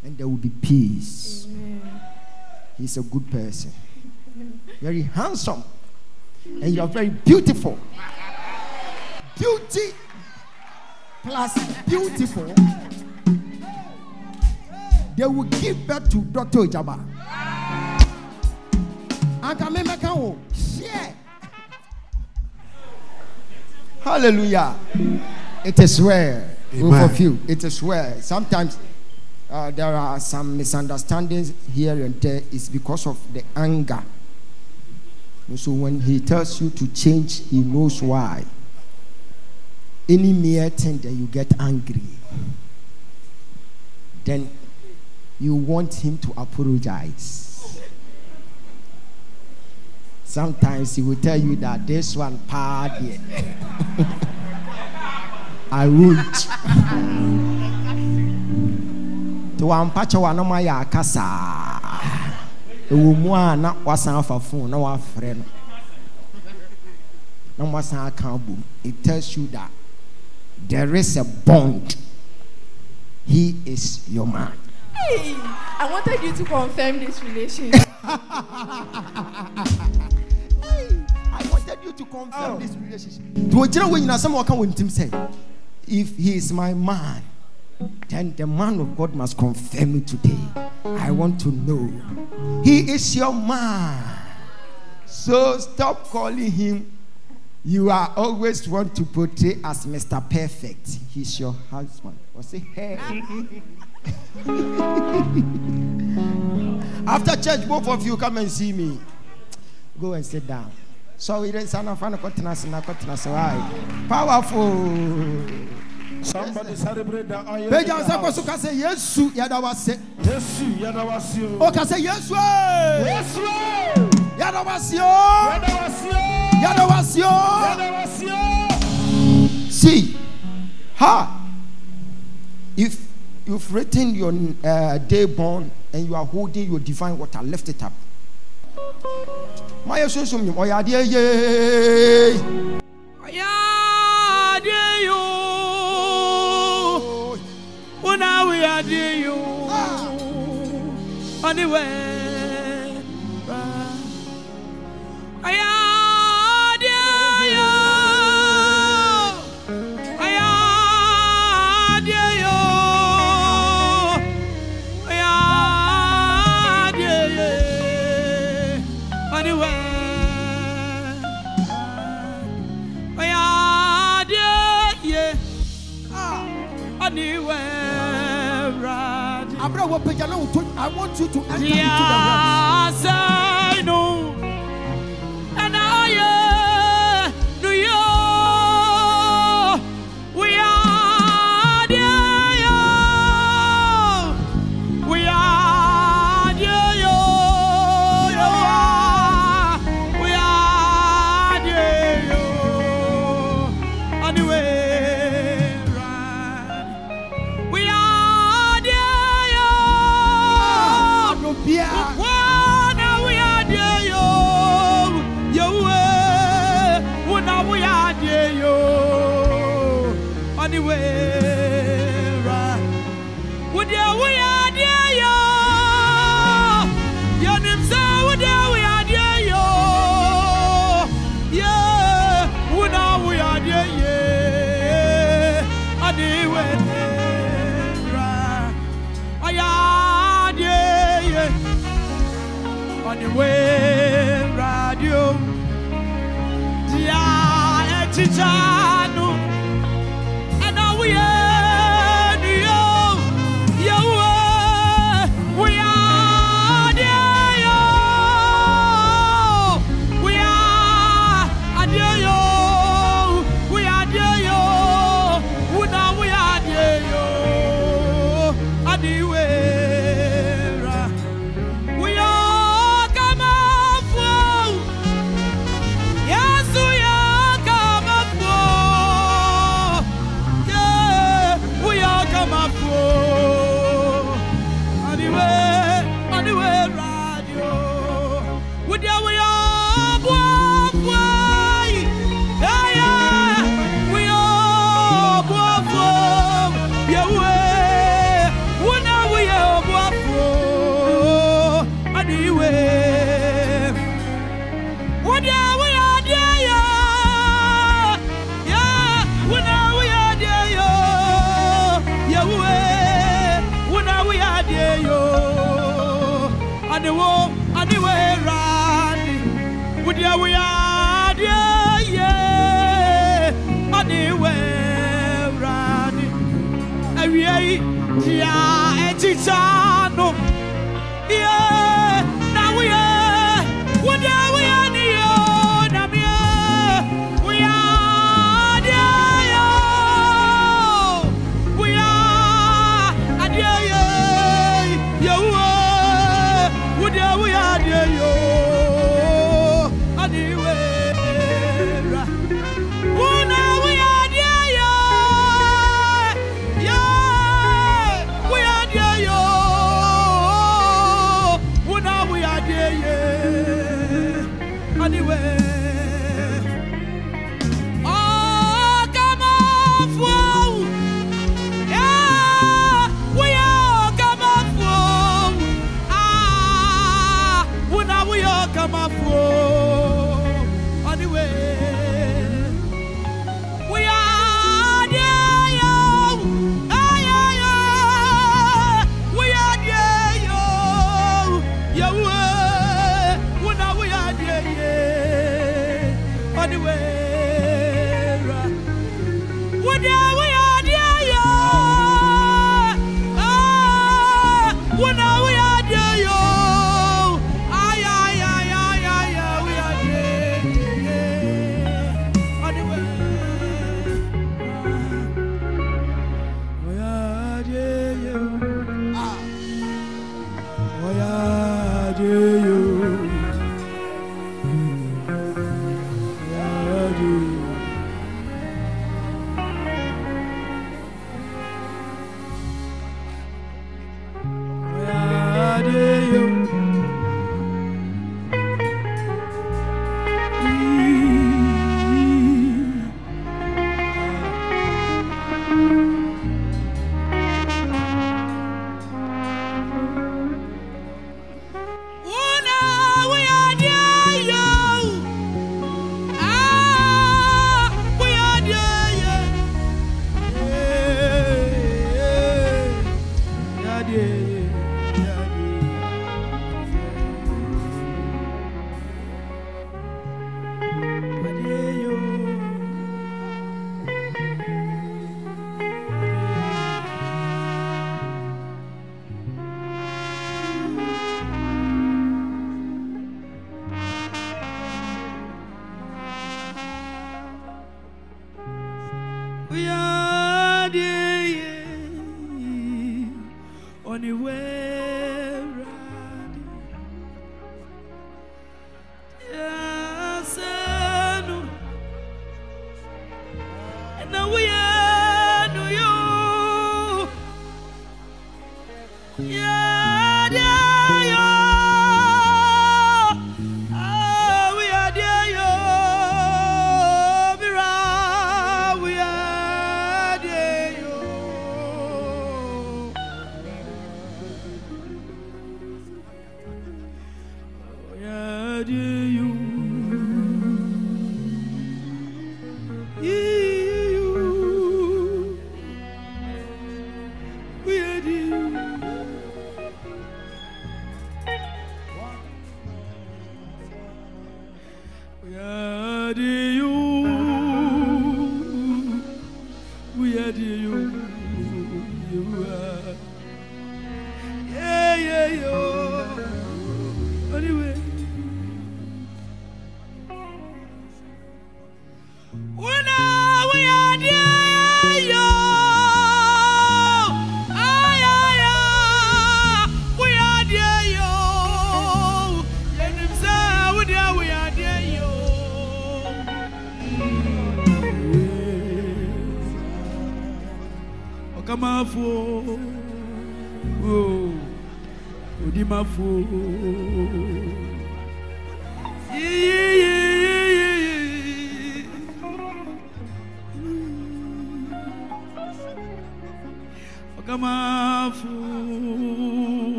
Speaker 2: And there will be peace.
Speaker 7: Amen.
Speaker 2: He's a good person. Very handsome. And you are very beautiful. beauty plus beautiful, they will give birth to Dr. Ogyaba. And can make a share. Hallelujah. It is well. Both of you. It is well. Sometimes there are some misunderstandings here and there. It's because of the anger. So when he tells you to change, he knows why. Any mere thing that you get angry, then you want him to apologize. Sometimes he will tell you that this one party. I won't. To ampacha wa no ma ya akasa. Ewo mu a na wasan afa phone na wa frɛ no. Na wasan aka bom. It tells you that there is a bond. He is your man.
Speaker 7: Hey, I wanted you to confirm this relationship.
Speaker 2: I wanted you to confirm this relationship. If he is my man, then the man of God must confirm it today. I want to know. He is your man. So stop calling him. You are always want to portray as Mr. Perfect. He's your husband. Or say, hey. After church, both of you come and see me. Go and sit down. So it is an powerful.
Speaker 5: Somebody celebrate the iron.
Speaker 2: Say yes, Yadawase.
Speaker 5: Yes, Yadawasio.
Speaker 2: Okay, say yes,
Speaker 5: yes,
Speaker 2: Yadawasio.
Speaker 5: Yadawasio.
Speaker 2: Yadawasio. See, if you've written your day born and you are holding your divine water, lift it up. My association, oh yeah, dear,
Speaker 8: Now we are dear you. Anyway, I am dear you. I am dear you. I am dear you. Anyway, I am dear you. Anyway.
Speaker 2: I want you to enter into the
Speaker 8: yes, I know. And I do you. We are dear. We are dear. We are dear. Anyway. Anyway, radio, dia echijano, and now we are you, we are dear, we are dear, we are dear, now we are dear, anyway. Yes, we are coming for. Yeah, Echichano. Yeah, now we are. What are we on the we are there. We are there. Yo, what are we are there? Yo, anyway.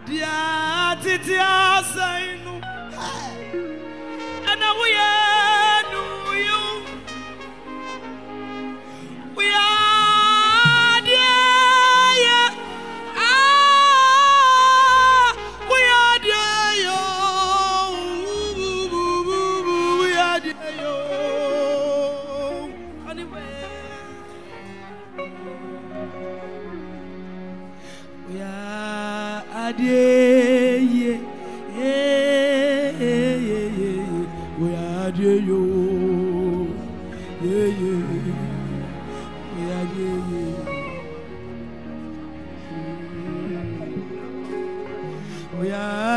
Speaker 8: Dia titi asainu, and we are no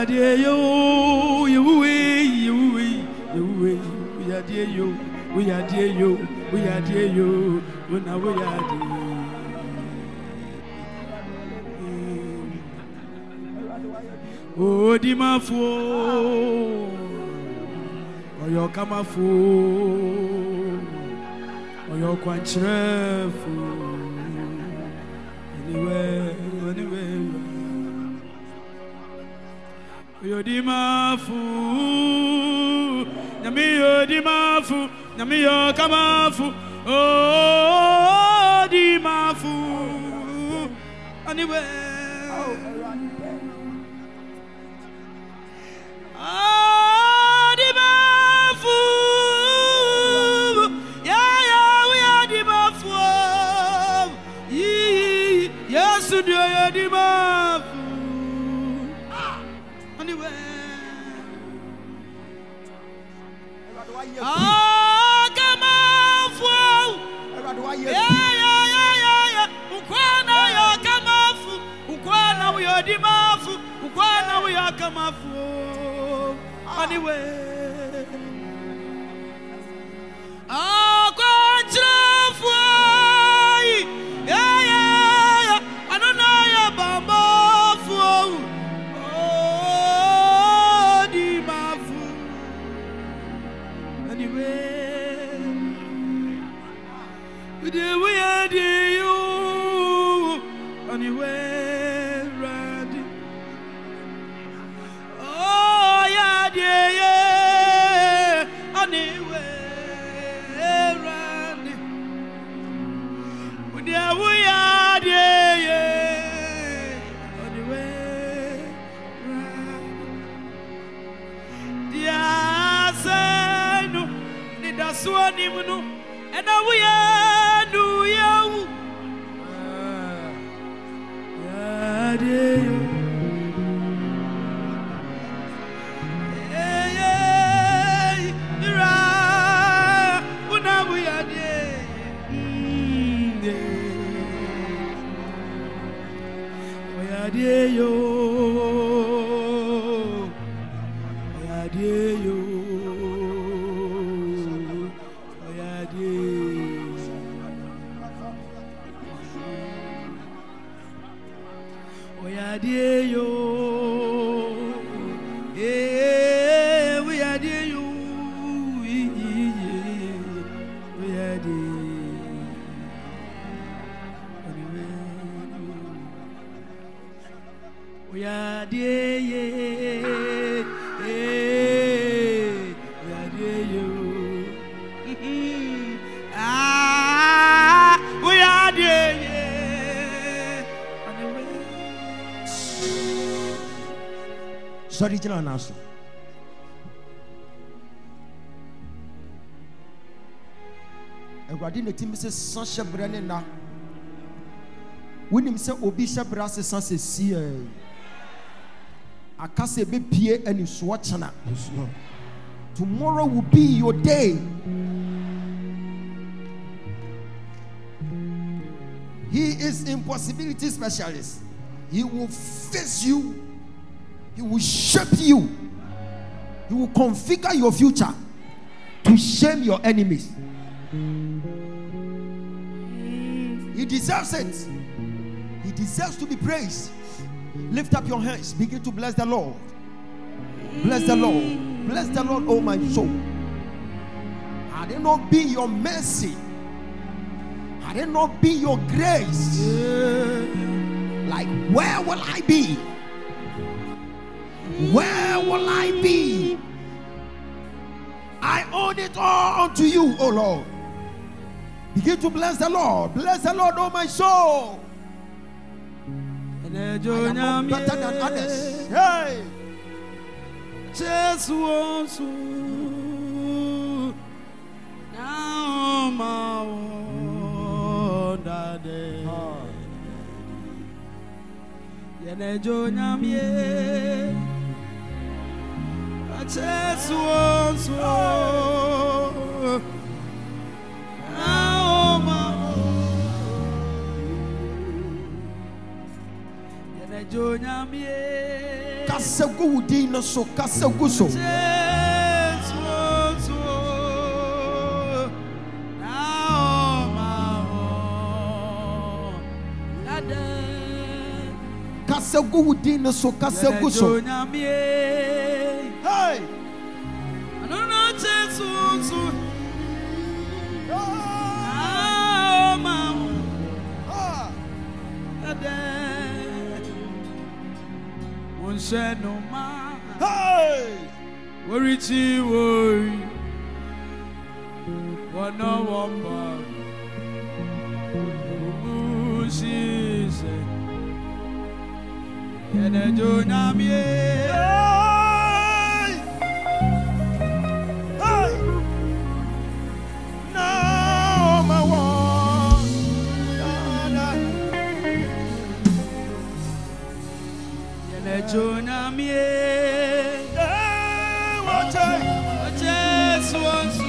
Speaker 8: dear you, we are dear you, we are dear you, we are dear you, when we are dear. Oh, Dimafo, or your Kamafo, or your Quanchrefu, anywhere. Yo Dimafu, Nami yo Dimafu, Nami yo Kamafu, oh Dimafu, anywhere. Oh Dimafu, yeah, we are Dimafu, yes, you are Dimafu. Ah, come on, fool. Yeah. Ukwana ya kamafu. Ukwana we are dimafu. Ukwana we are kamafu. Anyway. Ah, kwanchafu. Yeah. I don't know ya bamba fool. We are dear you, anywhere ready. Oh, yeah, dear, anywhere ready. We are dear, anywhere ready. Dear, say no, need a swan, and we are.
Speaker 2: Sorry, General Nassau. Everybody, the team says, Sasha Brennana. When him say, Obisha Brass is Sansa Sea. I can't say, be Pierre and you swatchana. Tomorrow will be your day. He is impossibility specialist. He will face you. He will shape you. He will configure your future to shame your enemies. He deserves it. He deserves to be praised. Lift up your hands. Begin to bless the Lord. Bless the Lord. Bless the Lord, oh my soul. Had it not been your mercy, had it not been your grace, like where will I be? Where will I be? I own it all unto you, oh Lord. Begin to bless the Lord. Bless the Lord, oh my soul. I am not better than others. Hey.
Speaker 8: Just once now my day. Just once now my
Speaker 2: Kasegudi no so kaseguso. Kasegudi no so kaseguso. Hey. Hey!
Speaker 8: Worry, worry. One no one bar. She said, and I do not be. Jonah me, what I just want to.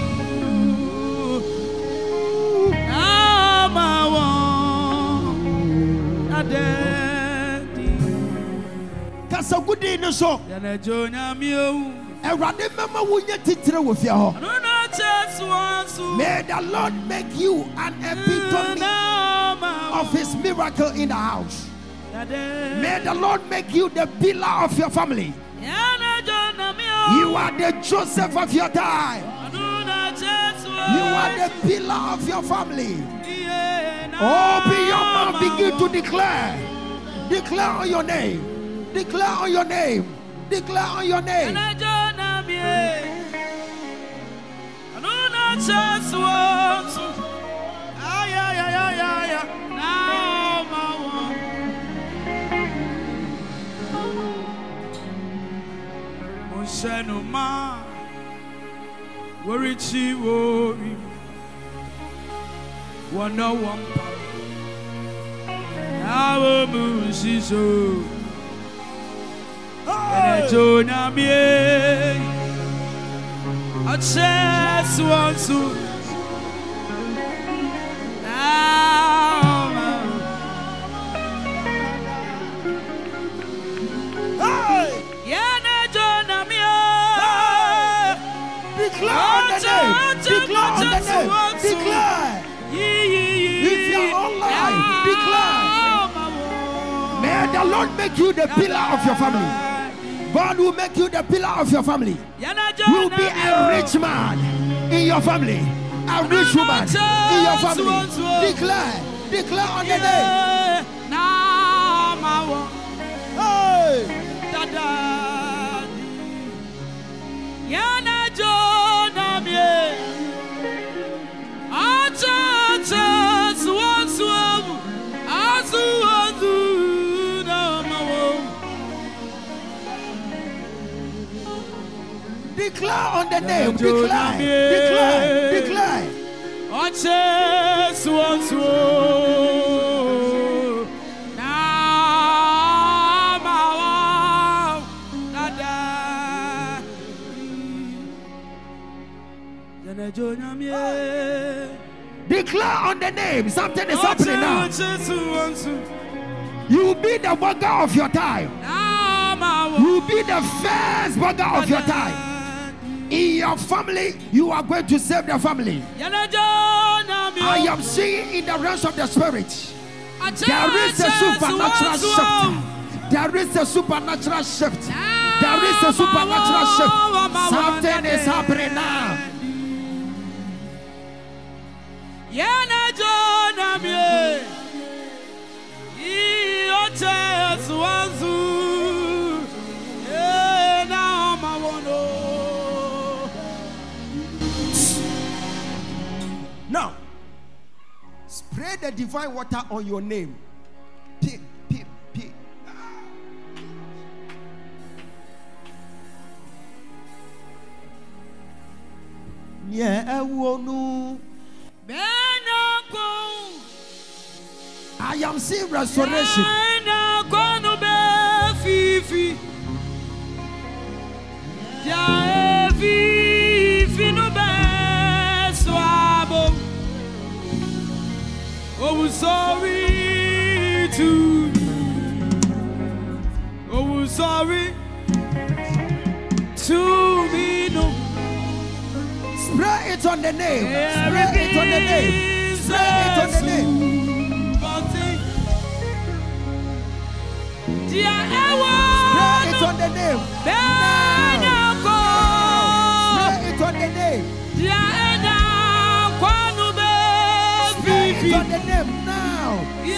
Speaker 8: I'm a one, a daddy.
Speaker 2: Kasagudi no so.
Speaker 8: Yana Jonah me,
Speaker 2: a random member will get titre with your.
Speaker 8: I don't just want to.
Speaker 2: May the Lord make you an epitome of His miracle in the house. May the Lord make you the pillar of your family. You are the Joseph of your time. You are the pillar of your family. Open your mouth, begin to declare. Declare on your name. Declare on your name. Declare on your name.
Speaker 8: Shenoma, worry, worry, one no one power. Our moon, she's so. And I don't know me. I just want to.
Speaker 2: Declare on the name. Declare on the name. Declare. With your own life. Declare. May the Lord make you the pillar of your family. God will make you the pillar of your family. You will be a rich man in your family. A rich woman in your family. Declare. Declare on the name. Hey. Declare on the name. Declare. Declare. Declare. Declare on the name. Something is happening now. You will be the burger of your time. You will be the first burger of your time. In your family, you are going to save the family. I am seeing in the realms of the spirit. There is a supernatural shift. There is a supernatural shift. There is a supernatural shift. Something is happening now. Now, spray the divine water on your name. Pip, pip, pip. Yeah, I am seeing restoration.
Speaker 8: Oh, sorry to. Oh, sorry
Speaker 2: Spray it on the name. Spray it on the name. Spray it on the name. Spray it on the name. Spray it on the name. Spray it on the name now.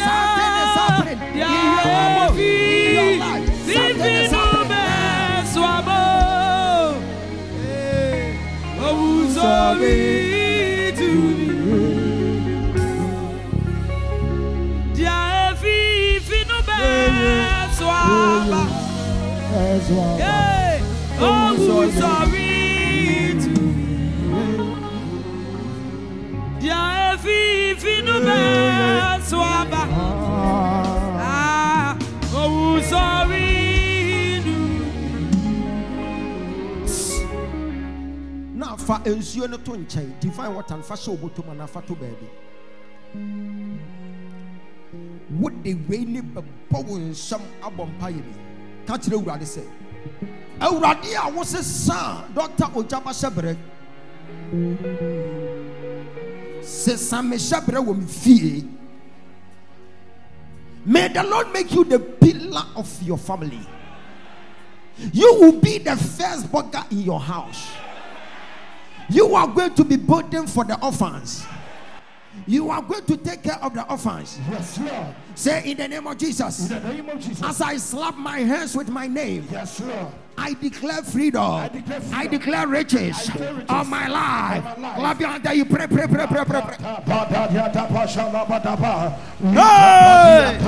Speaker 2: Something is happening in your life. Something is happening now. Sorry to now for ensure no to nchai divine what and fashion oboto man afato baby what the way ni power some abompa ye bi ka kire urade say urade a wo se san Dr. Ogyaba shebre se san me shebre wo me fie. May the Lord make you the pillar of your family. You will be the first burger in your house. You are going to be burdened for the orphans. You are going to take care of the orphans.
Speaker 4: Yes, Lord.
Speaker 2: Say in the name of Jesus.
Speaker 4: In the name of Jesus.
Speaker 2: As I slap my hands with my name.
Speaker 4: Yes, Lord.
Speaker 2: I declare freedom. I declare riches on my life. Clap your hands there. You pray. Hey!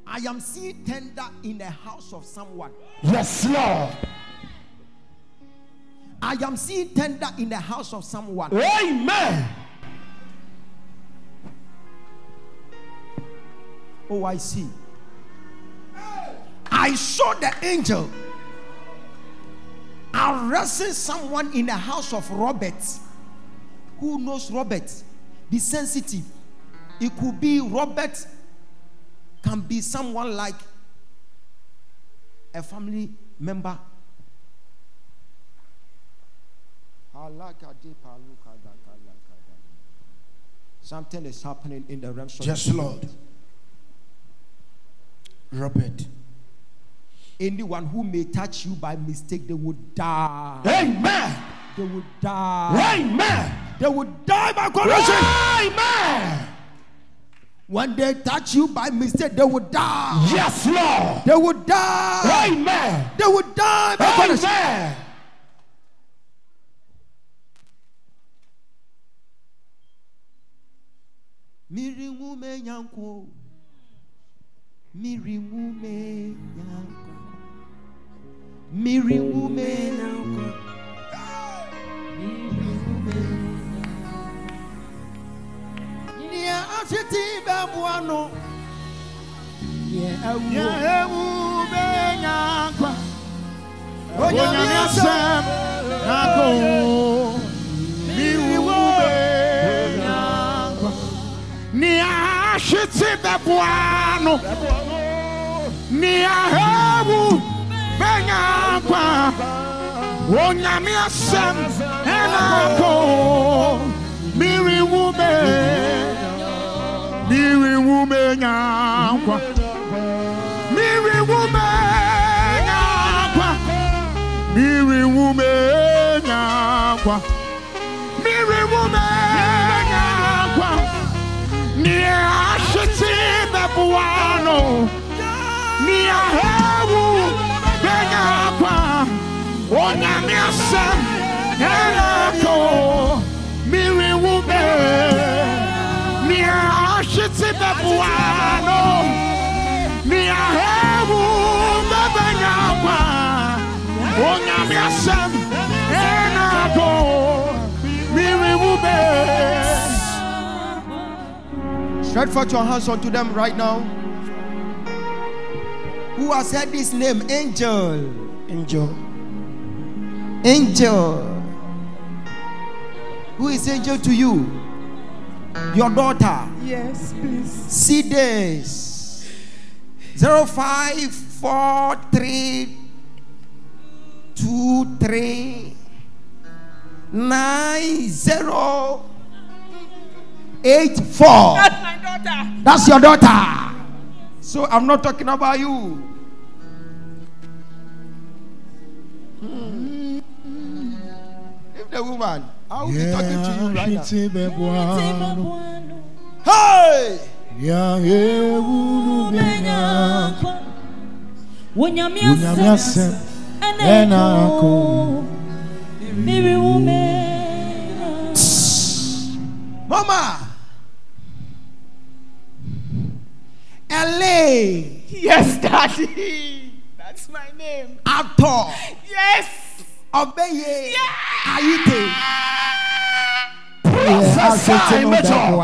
Speaker 2: I am seeing tender in the house of someone.
Speaker 4: Yes, Lord.
Speaker 2: I am seeing tender in the house of someone.
Speaker 4: Amen.
Speaker 2: Oh, I see. I saw the angel arresting someone in the house of Robert. Who knows Robert? Be sensitive. It could be Robert, can be someone like a family member. Something is happening in the realms of
Speaker 4: Yes, Lord.
Speaker 2: Robert. Anyone who may touch you by mistake, they would die.
Speaker 4: Amen.
Speaker 2: They would die.
Speaker 4: Amen.
Speaker 2: They would die by corruption.
Speaker 4: Amen.
Speaker 2: When they touch you by mistake, they would die.
Speaker 4: Yes, Lord.
Speaker 2: They would die.
Speaker 4: Amen.
Speaker 2: They would die by corruption.
Speaker 4: Amen.
Speaker 2: Mirimume nyanko. Mirimume nyanko. Mirimume nyanko. Nia ashiti babuano.
Speaker 4: Yeah, nyanko. Onyanyasem nako. Mirimume nyanko. Nia ashiti babuano. Nia hebu benyanko. Onyanyasem nako. Mirimume. nyakwa. Miri woman nyakwa. Miri woman nyakwa. Miri woman nyakwa. Nia shiti bebuano. Nia hewu benyakwa. Onya miasem elako. Miri woman. Nia shiti bebuano. Nia hewu benyakwa. Onya miasem elako.
Speaker 2: Stretch forth your hands unto them right now. Who has heard this name? Angel.
Speaker 1: Angel.
Speaker 2: Angel. Who is Angel to you? Your daughter.
Speaker 7: Yes, please.
Speaker 2: See this. 0543239084.
Speaker 7: That's my daughter.
Speaker 2: That's your daughter. So I'm not talking about you. If the woman, I will be talking to you right now. Hey! Mama. LA.
Speaker 7: Yes, Daddy. That's my name.
Speaker 2: Ato.
Speaker 7: Yes.
Speaker 2: Obeye. Aite.
Speaker 1: Prophesy, Major.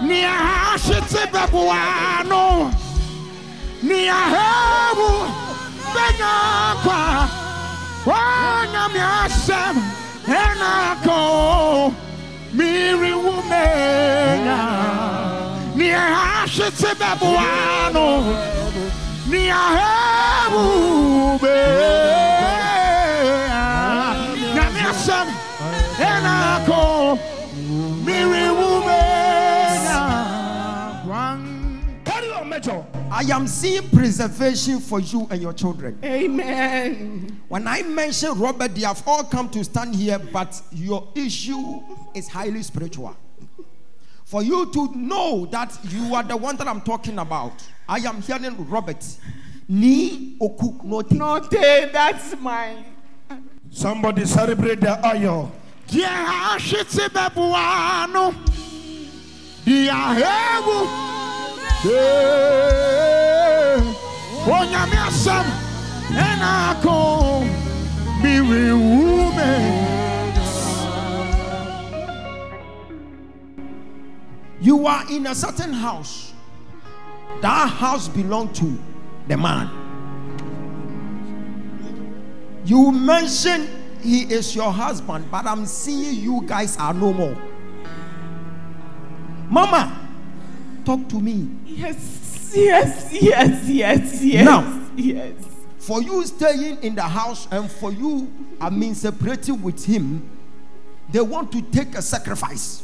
Speaker 4: Nia shiti bebuano. Nia hebu benyakwa. Onya miasem enako. Miri wumenya. Nia shiti bebuano. Nia hebu benyakwa. Enako. Miri
Speaker 2: I am seeing preservation for you and your children.
Speaker 7: Amen.
Speaker 2: When I mention Robert, they have all come to stand here, but your issue is highly spiritual. For you to know that you are the one that I'm talking about, I am hearing Robert. Ni okuk note.
Speaker 7: Note, that's mine.
Speaker 4: Somebody celebrate the oil. Yeah, shitty bebuano. Yeah, heaven. Onyame asam enako miri woman.
Speaker 2: You are in a certain house. That house belongs to the man. You mentioned he is your husband, but I'm seeing you guys are no more. Mama, talk to me.
Speaker 7: Yes. Now, yes.
Speaker 2: For you staying in the house and for you, separating with him, they want to take a sacrifice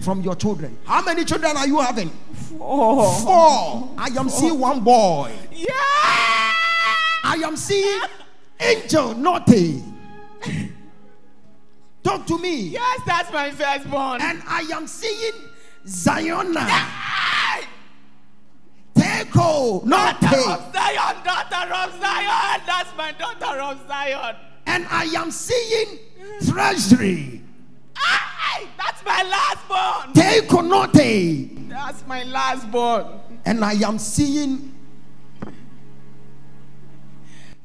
Speaker 2: from your children. How many children are you having? 4. I am seeing one boy.
Speaker 7: Yeah.
Speaker 2: I am seeing Angel Naughty. Talk to me.
Speaker 7: Yes, that's my firstborn.
Speaker 2: And I am seeing Ziona.
Speaker 7: Yeah.
Speaker 2: Teko Naughty.
Speaker 7: Daughter of Zion. That's my daughter of Zion.
Speaker 2: And I am seeing Treasury.
Speaker 7: That's my lastborn.
Speaker 2: Teko Naughty.
Speaker 7: That's my lastborn.
Speaker 2: And I am seeing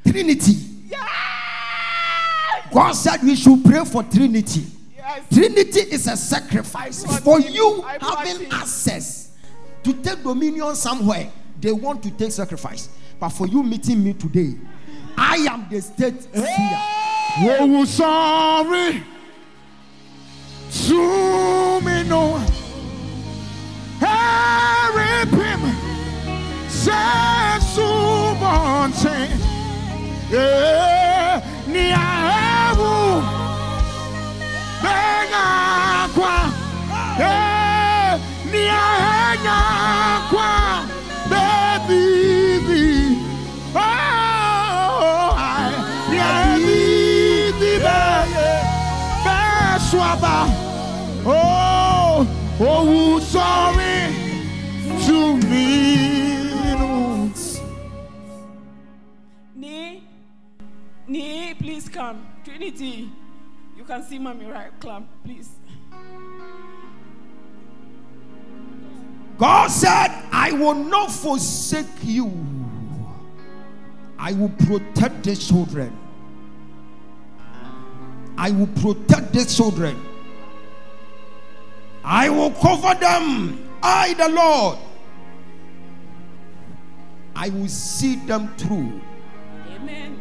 Speaker 2: Trinity.
Speaker 7: Yeah.
Speaker 2: God said we should pray for Trinity.
Speaker 7: Yes.
Speaker 2: Trinity is a sacrifice for you having access to take dominion somewhere. They want to take sacrifice. But for you meeting me today, I am the state seer.
Speaker 4: Oh, sorry. To me no. Harry Pim. Say Niabu Bena Kwa Niahenya Kwa Baby Oh Niabi Swaba Oh sorry to me
Speaker 9: Nee, please come. Trinity, you can see mommy right clamp, please.
Speaker 2: God said, I will not forsake you. I will protect the children. I will protect the children. I will cover them. I, the Lord. I will see them through.
Speaker 9: Amen.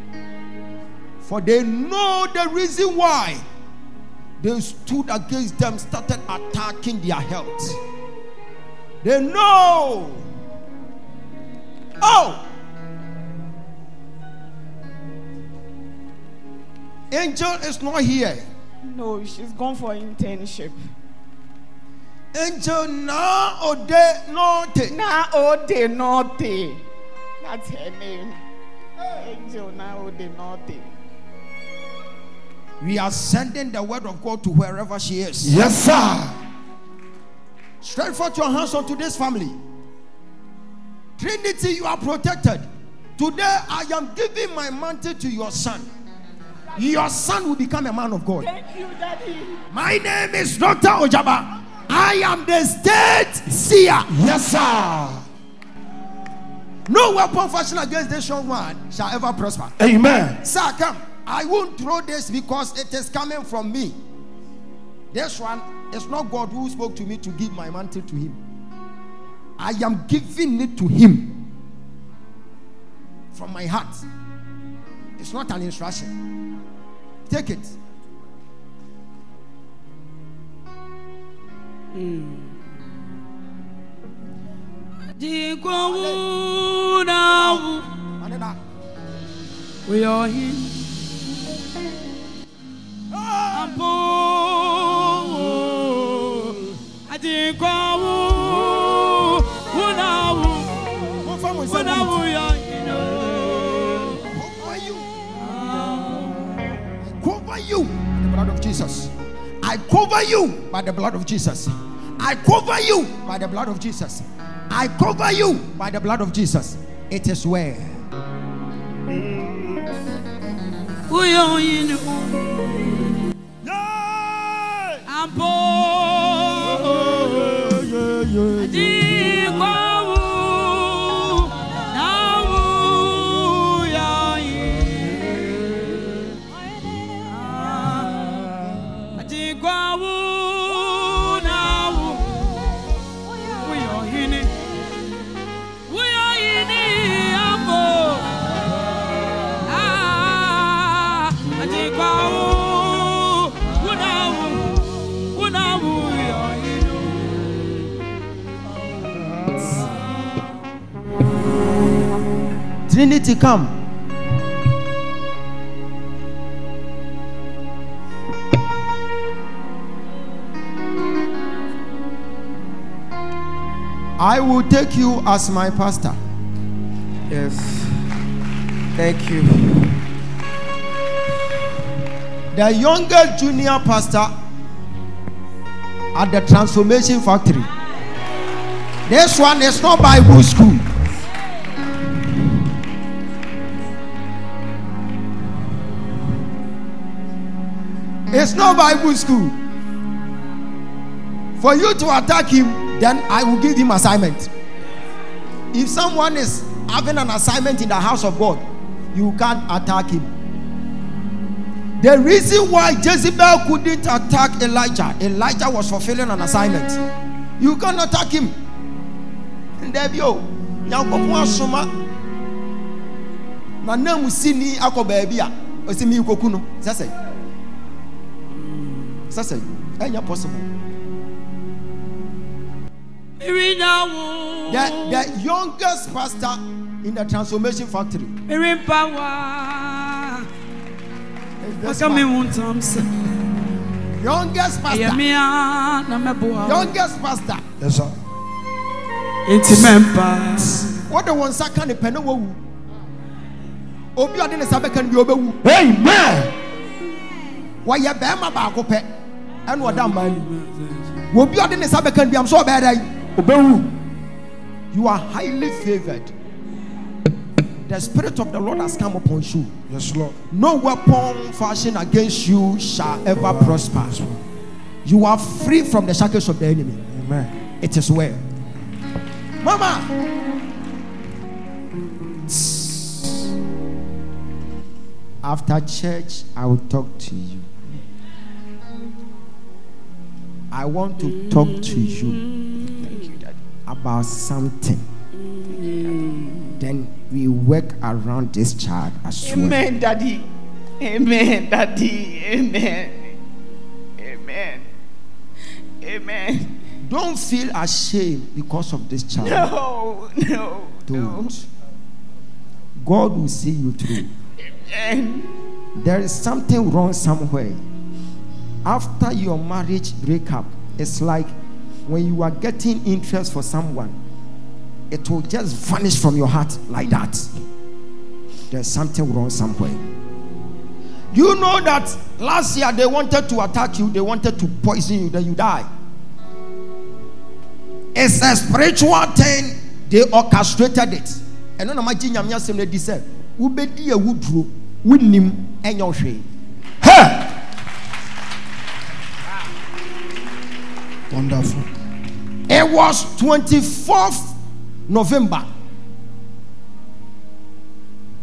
Speaker 2: For they know the reason why they stood against them, started attacking their health. They know. Oh! Angel is not here.
Speaker 9: No, she's gone for internship.
Speaker 2: Angel na ode note.
Speaker 9: Na ode note. That's her name. Angel na ode note.
Speaker 2: We are sending the word of God to wherever she is.
Speaker 4: Yes, sir.
Speaker 2: Stretch forth your hands unto this family. Trinity, you are protected. Today I am giving my mantle to your son. Your son will become a man of God.
Speaker 9: Thank you, Daddy.
Speaker 2: My name is Dr. Ogyaba. I am the state seer.
Speaker 4: Yes, sir.
Speaker 2: No weapon fashioned against this young man shall ever prosper.
Speaker 4: Amen.
Speaker 2: Sir, come. I won't throw this because it is coming from me. This one is not God who spoke to me to give my mantle to him. I am giving it to him from my heart. It's not an instruction. Take it.
Speaker 8: We are here.
Speaker 2: I cover you by the blood of Jesus. I cover you by the blood of Jesus. I cover you by the blood of Jesus. It is well.
Speaker 8: We are in
Speaker 2: Trinity, come. I will take you as my pastor.
Speaker 1: Yes. Thank you.
Speaker 2: The youngest junior pastor at the Transformation Factory. This one is not Bible school. It's not Bible school. For you to attack him, then I will give him assignment. If someone is having an assignment in the house of God, you can't attack him. The reason why Jezebel couldn't attack Elijah was fulfilling an assignment. You can't attack him. That's ain't possible. The youngest pastor in the Transformation Factory. this
Speaker 8: Come
Speaker 2: man.
Speaker 8: in one time.
Speaker 2: Youngest pastor. Youngest pastor.
Speaker 4: Yes, sir.
Speaker 8: Intimate.
Speaker 2: What the one second pen wo. Obi ade ne sabe kan bi obewu.
Speaker 4: Amen.
Speaker 2: Why ya be ma ba ko pe. Eno oda man. Obi ade ne sabe kan bi am so be dai.
Speaker 4: Obewu.
Speaker 2: You are highly favored. The Spirit of the Lord has come upon you.
Speaker 4: Yes, Lord.
Speaker 2: No weapon fashioned against you shall ever prosper. You are free from the shackles of the enemy.
Speaker 4: Amen.
Speaker 2: It is well. Mama. After church, I will talk to you. I want to talk to you. Thank you, Daddy. About something. Then we work around this child as well.
Speaker 9: Amen, Daddy. Amen, Daddy. Amen. Amen. Amen.
Speaker 2: Don't feel ashamed because of this child.
Speaker 9: No.
Speaker 2: Don't. God will see you through.
Speaker 9: Amen.
Speaker 2: There is something wrong somewhere. After your marriage breakup, it's like when you are getting interest for someone, it will just vanish from your heart like that. There's something wrong somewhere. You know that last year they wanted to attack you, they wanted to poison you, then you die. It's a spiritual thing. They orchestrated it. And no imagine you say, "Ubedi wudro, winim enyohwe." Hey!
Speaker 4: Wonderful.
Speaker 2: It was 24th November.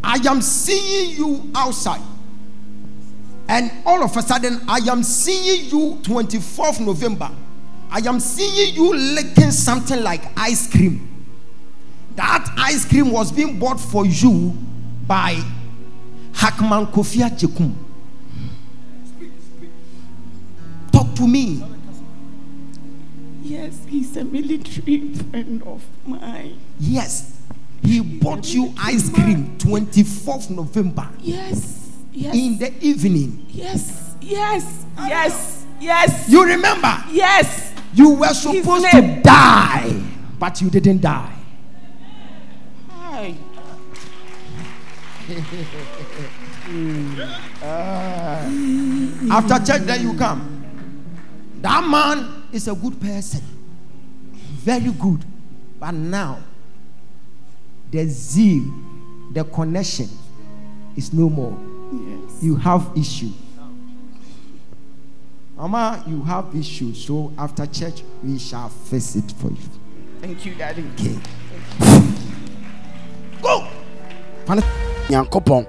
Speaker 2: I am seeing you outside. And all of a sudden, I am seeing you 24th November. I am seeing you licking something like ice cream. That ice cream was being bought for you by Hakman Kofia Jekum. Talk to me.
Speaker 9: Yes, he's a military friend of mine.
Speaker 2: Yes, he bought you ice cream 24th November.
Speaker 9: Yes.
Speaker 2: In the evening.
Speaker 9: Yes.
Speaker 2: You remember?
Speaker 9: Yes.
Speaker 2: You were supposed to die, but you didn't die.
Speaker 9: Hi.
Speaker 2: After church, then you come. That man is a good person, very good, but now the zeal, the connection is no more.
Speaker 9: Yes.
Speaker 2: You have issue. Mama, you have issue. So after church, we shall face it for you.
Speaker 9: Thank you, Daddy.
Speaker 2: Okay. Go.
Speaker 1: Nyankopon